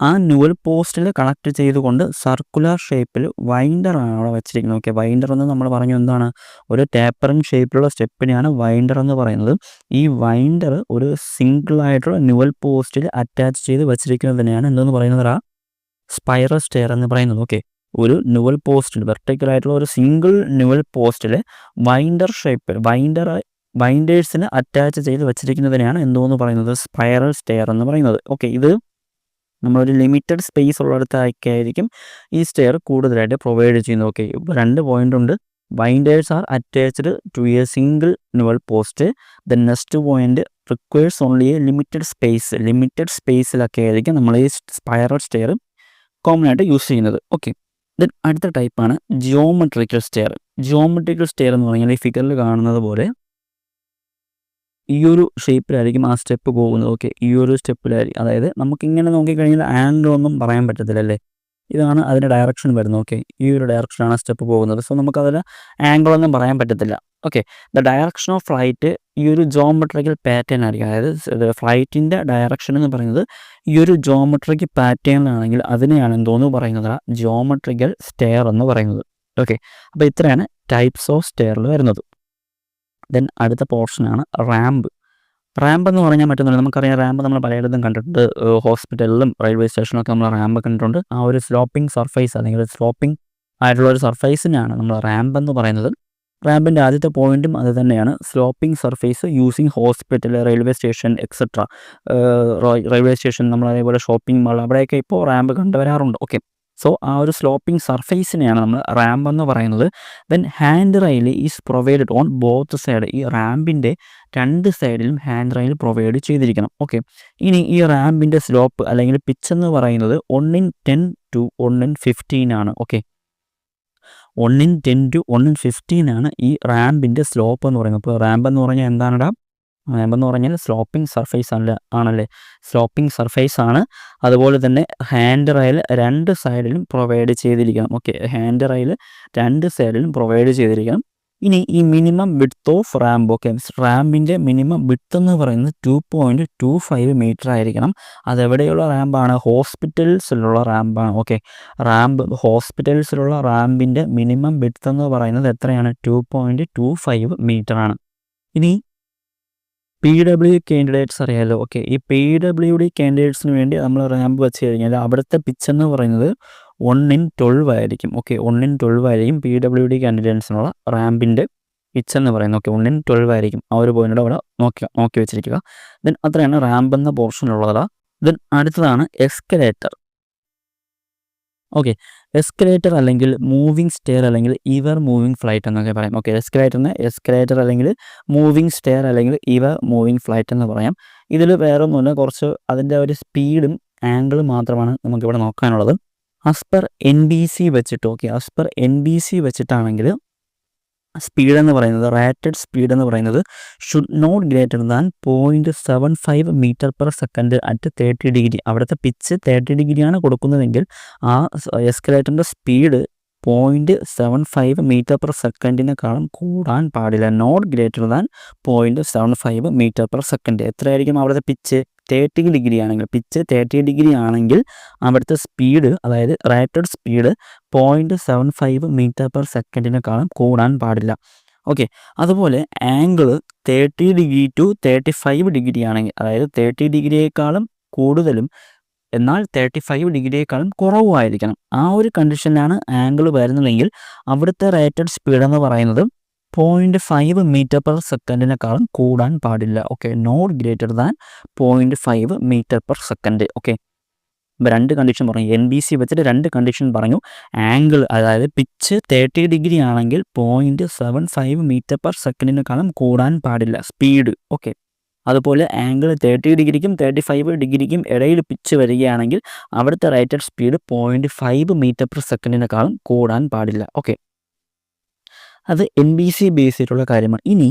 ആ ന്യൂവൽ പോസ്റ്റിൽ കണക്ട് ചെയ്തുകൊണ്ട് സർക്കുലർ ഷേപ്പിൽ വൈൻഡറാണ് അവിടെ വെച്ചിരിക്കുന്നത്. ഓക്കെ, വൈൻഡർ എന്ന് നമ്മൾ പറഞ്ഞു എന്താണ്, ഒരു ടേപ്പറിങ് ഷേപ്പിലുള്ള സ്റ്റെപ്പിനെയാണ് വൈൻഡർ എന്ന് പറയുന്നത്. ഈ വൈൻഡർ ഒരു സിംഗിൾ ആയിട്ടുള്ള ന്യൂവൽ പോസ്റ്റിൽ അറ്റാച്ച് ചെയ്ത് വെച്ചിരിക്കുന്നതിനെയാണ് എന്തെന്ന് പറയുന്നത്, സ്പൈറൽ സ്റ്റെയർ എന്ന് പറയുന്നത്. ഓക്കെ, ഒരു ന്യൂവൽ പോസ്റ്റിൽ വെർട്ടിക്കലായിട്ടുള്ള ഒരു സിംഗിൾ ന്യൂവൽ പോസ്റ്റിൽ വൈൻഡർ ഷേപ്പിൽ വൈൻഡേഴ്സിന് അറ്റാച്ച് ചെയ്ത് വെച്ചിരിക്കുന്നതിനെയാണ് എന്തോന്ന് പറയുന്നത്, സ്പൈറൽ സ്റ്റെയർ എന്ന് പറയുന്നത്. ഓക്കെ, ഇത് നമ്മളൊരു ലിമിറ്റഡ് സ്പേസ് ഉള്ളിടത്തൊക്കെ ആയിരിക്കും ഈ സ്റ്റെയർ കൂടുതലായിട്ട് പ്രൊവൈഡ് ചെയ്യുന്നത്. ഓക്കെ, ഇപ്പോൾ 2 പോയിൻ്റ് ഉണ്ട്. Binders are attached to a single newel post. The next point requires only a limited സ്പേസിലൊക്കെ ആയിരിക്കും നമ്മൾ ഈ സ്പൈറൽ സ്റ്റെയർ കോമൺ ആയിട്ട് യൂസ് ചെയ്യുന്നത്. ഓക്കെ, ദെൻ അടുത്ത ടൈപ്പാണ് ജിയോമെട്രിക്കൽ സ്റ്റെയർ. ജിയോമെട്രിക്കൽ സ്റ്റെയർ എന്ന് പറഞ്ഞാൽ ഈ ഫിഗറിൽ കാണുന്നത് പോലെ ഈ ഒരു ഷേപ്പിലായിരിക്കും ആ സ്റ്റെപ്പ് പോകുന്നത്. ഓക്കെ, ഈ ഒരു സ്റ്റെപ്പിലായിരിക്കും, അതായത് നമുക്കിങ്ങനെ നോക്കിക്കഴിഞ്ഞാൽ ആംഗിളൊന്നും പറയാൻ പറ്റത്തില്ല അല്ലേ, ഇതാണ് അതിൻ്റെ ഡയറക്ഷൻ വരുന്നത്. ഓക്കെ, ഈ ഒരു ഡയറക്ഷനാണ് സ്റ്റെപ്പ് പോകുന്നത്. സോ നമുക്കതിൽ ആംഗിളൊന്നും പറയാൻ പറ്റത്തില്ല. Okay, the direction of flight ഈ ഒരു ജോമെട്രിക്കൽ പാറ്റേൺ ആയിരിക്കും. അതായത് ഫ്ലൈറ്റിൻ്റെ ഡയറക്ഷൻ എന്ന് പറയുന്നത് ഈ ഒരു ജോമെട്രിക്കൽ പാറ്റേണിലാണെങ്കിൽ അതിനെയാണ് എന്തോന്ന് പറയുന്നത്, ജിയോമെട്രിക്കൽ സ്റ്റെയർ എന്ന് പറയുന്നത്. ഓക്കെ, അപ്പോൾ ഇത്രയാണ് ടൈപ്സ് ഓഫ് സ്റ്റെയറിൽ വരുന്നത്. ദെൻ അടുത്ത പോർഷനാണ് റാമ്പ്. റാമ്പ് എന്ന് പറഞ്ഞാൽ മറ്റൊന്നുമില്ല, നമുക്കറിയാം റാമ്പ് നമ്മൾ പലയിടത്തും കണ്ടിട്ടുണ്ട്. ഹോസ്പിറ്റലിലും റെയിൽവേ സ്റ്റേഷനിലൊക്കെ നമ്മൾ റാമ്പ് കണ്ടിട്ടുണ്ട്. ആ ഒരു സ്ലോപ്പിംഗ് സർഫേസ് അല്ലെങ്കിൽ സ്ലോപ്പിംഗ് ആയിട്ടുള്ള ഒരു സർഫേസിനാണ് നമ്മൾ റാമ്പ് എന്ന് പറയുന്നത്. റാമ്പിൻ്റെ ആദ്യത്തെ പോയിന്റും അത് തന്നെയാണ്, sloping surface using hospital, railway station etcetera. Railway station നമ്മൾ അതേപോലെ ഷോപ്പിംഗ് മാൾ അവിടെയൊക്കെ ഇപ്പോൾ റാമ്പ് കണ്ടുവരാറുണ്ട്. ഓക്കെ, സോ ആ ഒരു സ്ലോപ്പിംഗ് സർഫേസിനെയാണ് നമ്മൾ റാമ്പ് എന്ന് പറയുന്നത്. Then hand rail is provided on both side. ഈ റാമ്പിൻ്റെ 2 സൈഡിലും ഹാൻഡ് റെയിൽ പ്രൊവൈഡ് ചെയ്തിരിക്കണം. ഓക്കെ, ഇനി ഈ റാമ്പിൻ്റെ സ്ലോപ്പ് അല്ലെങ്കിൽ പിച്ച് എന്ന് പറയുന്നത് 1:10 to 1:15 ആണ്. ഓക്കെ, 1:10 to 1:15 ആണ് ഈ റാമ്പിൻ്റെ സ്ലോപ്പ് എന്ന് പറയുന്നത്. അപ്പോൾ റാമ്പ് എന്ന് പറഞ്ഞാൽ എന്താണെടാ, റാമ്പ് എന്ന് പറഞ്ഞാൽ സ്ലോപ്പിംഗ് സർഫേസ് ആണല്ലേ, സ്ലോപ്പിംഗ് സർഫേസ് ആണ്. അതുപോലെ തന്നെ ഹാൻഡ് റെയിൽ 2 സൈഡിലും പ്രൊവൈഡ് ചെയ്തിരിക്കണം. ഓക്കെ, ഹാൻഡ് റെയിൽ 2 സൈഡിലും പ്രൊവൈഡ് ചെയ്തിരിക്കണം. ഇനി ഈ minimum width of ramp. Okay, റാമ്പിൻ്റെ മിനിമം വിഡ്ത്ത് എന്ന് പറയുന്നത് 2.25 മീറ്റർ ആയിരിക്കണം. അതെവിടെയുള്ള റാമ്പാണ്, ഹോസ്പിറ്റൽസിലുള്ള റാമ്പാണ്. ഓക്കെ, ഹോസ്പിറ്റൽസിലുള്ള റാമ്പിൻ്റെ മിനിമം വിഡ്ത്ത് എന്ന് പറയുന്നത് എത്രയാണ്, 2.25 മീറ്റർ ആണ്. ഇനി PWD കാൻഡിഡേറ്റ്സ് അറിയാമല്ലോ. ഓക്കെ, ഈ PWD കാൻഡിഡേറ്റ്സിന് വേണ്ടി നമ്മൾ റാമ്പ് വെച്ച് കഴിഞ്ഞാൽ അവിടുത്തെ പിച്ച് എന്ന് പറയുന്നത് 1:12 ആയിരിക്കും. ഓക്കെ, 1:12 ആയിരിക്കും PWD കാൻഡിഡേറ്റ്സിനുള്ള റാമ്പിൻ്റെ പിച്ച് എന്ന് പറയുന്നത്. ഓക്കെ, 1:12 ആയിരിക്കും. ആ ഒരു പോയിന്റ് അവിടെ നോക്കി വെച്ചിരിക്കുക. ദെൻ അത്രയാണ് റാമ്പ് എന്ന പോർഷനുള്ളത്. ദെൻ അടുത്തതാണ് എസ്കലേറ്റർ. ഓക്കെ, എസ്കലേറ്റർ അല്ലെങ്കിൽ മൂവിങ് സ്റ്റെയർ അല്ലെങ്കിൽ ഇവർ മൂവിങ് ഫ്ലൈറ്റ് എന്നൊക്കെ പറയാം. ഓക്കെ, എസ്കലേറ്റർ അല്ലെങ്കിൽ മൂവിങ് സ്റ്റെയർ അല്ലെങ്കിൽ ഇവർ മൂവിങ് ഫ്ലൈറ്റ് എന്ന് പറയാം. ഇതിൽ വേറെ ഒന്നുമില്ല, കുറച്ച് അതിൻ്റെ ഒരു സ്പീഡും ആംഗിളും മാത്രമാണ് നമുക്കിവിടെ നോക്കാനുള്ളത്. ആസ് NBC വെച്ചിട്ട്, ഓക്കെ, ആസ് NBC വെച്ചിട്ടാണെങ്കിൽ സ്പീഡ് എന്ന് പറയുന്നത്, റേറ്റഡ് സ്പീഡ് എന്ന് പറയുന്നത് should not greater than 0.75 metre per second at 30 degree. അവിടുത്തെ പിച്ച് 30 ഡിഗ്രിയാണ് കൊടുക്കുന്നതെങ്കിൽ ആ എസ്കലേറ്ററിൻ്റെ സ്പീഡ് 0.75 മീറ്റർ പെർ സെക്കൻഡിനേക്കാളും കൂടാൻ പാടില്ല. Not greater than 0.75 metre per second. എത്രയായിരിക്കും അവിടുത്തെ പിച്ച്, 30 ഡിഗ്രി ആണെങ്കിൽ, പിച്ച് 30 ഡിഗ്രി ആണെങ്കിൽ അവിടുത്തെ സ്പീഡ്, അതായത് റേറ്റഡ് സ്പീഡ് 0.75 മീറ്റർ പെർ സെക്കൻഡിനേക്കാളും കൂടാൻ പാടില്ല. ഓക്കെ, അതുപോലെ ആംഗിൾ 30 ഡിഗ്രി ടു 35 ഡിഗ്രി ആണെങ്കിൽ, അതായത് 30 ഡിഗ്രിയേക്കാളും കൂടുതലും എന്നാൽ 35 ഡിഗ്രിയേക്കാളും കുറവുമായിരിക്കണം. ആ ഒരു കണ്ടീഷനിലാണ് ആംഗിൾ വരുന്നതെങ്കിൽ അവിടുത്തെ റേറ്റഡ് സ്പീഡ് എന്ന് പറയുന്നത് 0.5 മീറ്റർ പെർ സെക്കൻഡിനേക്കാളും കൂടാൻ പാടില്ല. Okay, not greater than 0.5 metre per second. Okay, 2 condition പറഞ്ഞു. NBC വെച്ചിട്ട് 2 കണ്ടീഷൻ പറഞ്ഞു. ആംഗിൾ, അതായത് പിച്ച് 30 ഡിഗ്രി ആണെങ്കിൽ 0.75 മീറ്റർ പെർ സെക്കൻഡിനേക്കാളും കൂടാൻ പാടില്ല സ്പീഡ്. ഓക്കെ, അതുപോലെ ആംഗിൾ 30 ഡിഗ്രിക്കും 35 ഡിഗ്രിക്കും ഇടയിൽ പിച്ച് വരികയാണെങ്കിൽ അവിടുത്തെ റേറ്റഡ് സ്പീഡ് 0.5 മീറ്റർ പെർ സെക്കൻഡിനേക്കാളും കൂടാൻ പാടില്ല. ഓക്കെ, അത് NBC ബേസ് ചെയ്തിട്ടുള്ള കാര്യമാണ്. ഇനി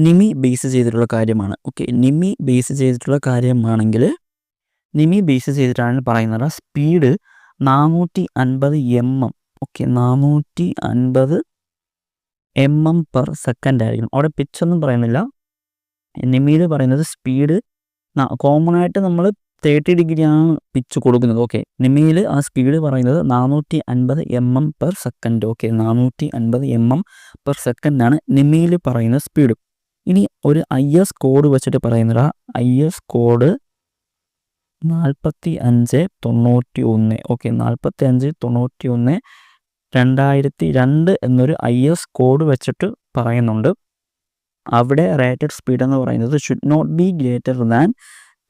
നിമി ബേസ് ചെയ്തിട്ടുള്ള കാര്യമാണ്. ഓക്കെ, നിമി ബേസ് ചെയ്തിട്ടുള്ള കാര്യമാണെങ്കിൽ നിമി ബേസ് ചെയ്തിട്ടാണ് പറയുന്നത് speed 450 mm. Okay, 450 mm per second ആയിരിക്കും. അവിടെ പിച്ചൊന്നും പറയുന്നില്ല. നിമിയിൽ പറയുന്നത് സ്പീഡ് കോമൺ ആയിട്ട് നമ്മൾ 30 ഡിഗ്രിയാണ് പിച്ച് കൊടുക്കുന്നത്. ഓക്കെ, നിമിയിൽ ആ സ്പീഡ് പറയുന്നത് 450 mm/s. ഓക്കെ, 450 mm/s ആണ് നിമിയിൽ പറയുന്ന സ്പീഡ്. ഇനി ഒരു IS കോഡ് വെച്ചിട്ട് പറയുന്നത് IS കോഡ് 4591. ഓക്കെ, 4591 2002 എന്നൊരു IS കോഡ് വെച്ചിട്ട് പറയുന്നുണ്ട്. അവിടെ റേറ്റഡ് സ്പീഡ് എന്ന് പറയുന്നത് should not be greater than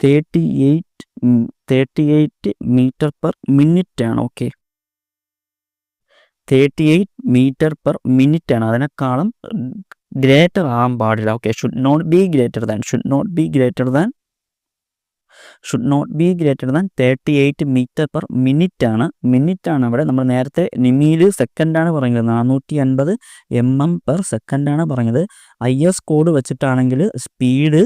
38 m/min ആണ്. ഓക്കെ, 38 m/min ആണ്. അതിനേക്കാളും ഗ്രേറ്റർ ആകാൻ പാടില്ല. Okay, should not be greater than 38 m/min ആണ്. മിനിറ്റ് ആണ് അവിടെ. നമ്മൾ നേരത്തെ നിമിയിൽ സെക്കൻഡാണ് പറയുന്നത്, 450 mm/s ആണ് പറഞ്ഞത്. IS കോഡ് വെച്ചിട്ടാണെങ്കിൽ speed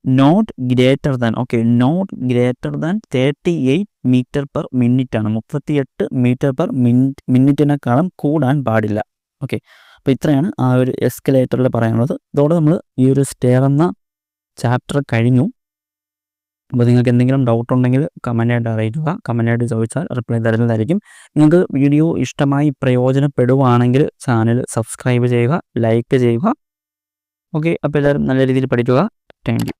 not greater than 38 m/min ആണ്. 38 m/min കൂടാൻ പാടില്ല. ഓക്കെ, അപ്പോൾ ഇത്രയാണ് ആ ഒരു എസ്കലേറ്ററിൽ പറയാനുള്ളത്. ഇതോടെ നമ്മൾ ഈ ഒരു സ്റ്റെയർ എന്ന ചാപ്റ്റർ കഴിഞ്ഞു. അപ്പോൾ നിങ്ങൾക്ക് എന്തെങ്കിലും ഡൗട്ട് ഉണ്ടെങ്കിൽ കമൻ്റായിട്ട് അറിയിക്കുക. കമൻ്റായിട്ട് ചോദിച്ചാൽ റിപ്ലൈ തരുന്നതായിരിക്കും. നിങ്ങൾക്ക് വീഡിയോ ഇഷ്ടമായി പ്രയോജനപ്പെടുവാണെങ്കിൽ ചാനൽ സബ്സ്ക്രൈബ് ചെയ്യുക, ലൈക്ക് ചെയ്യുക. ഓക്കെ, അപ്പോൾ എല്ലാവരും നല്ല രീതിയിൽ പഠിക്കുക. Thank you.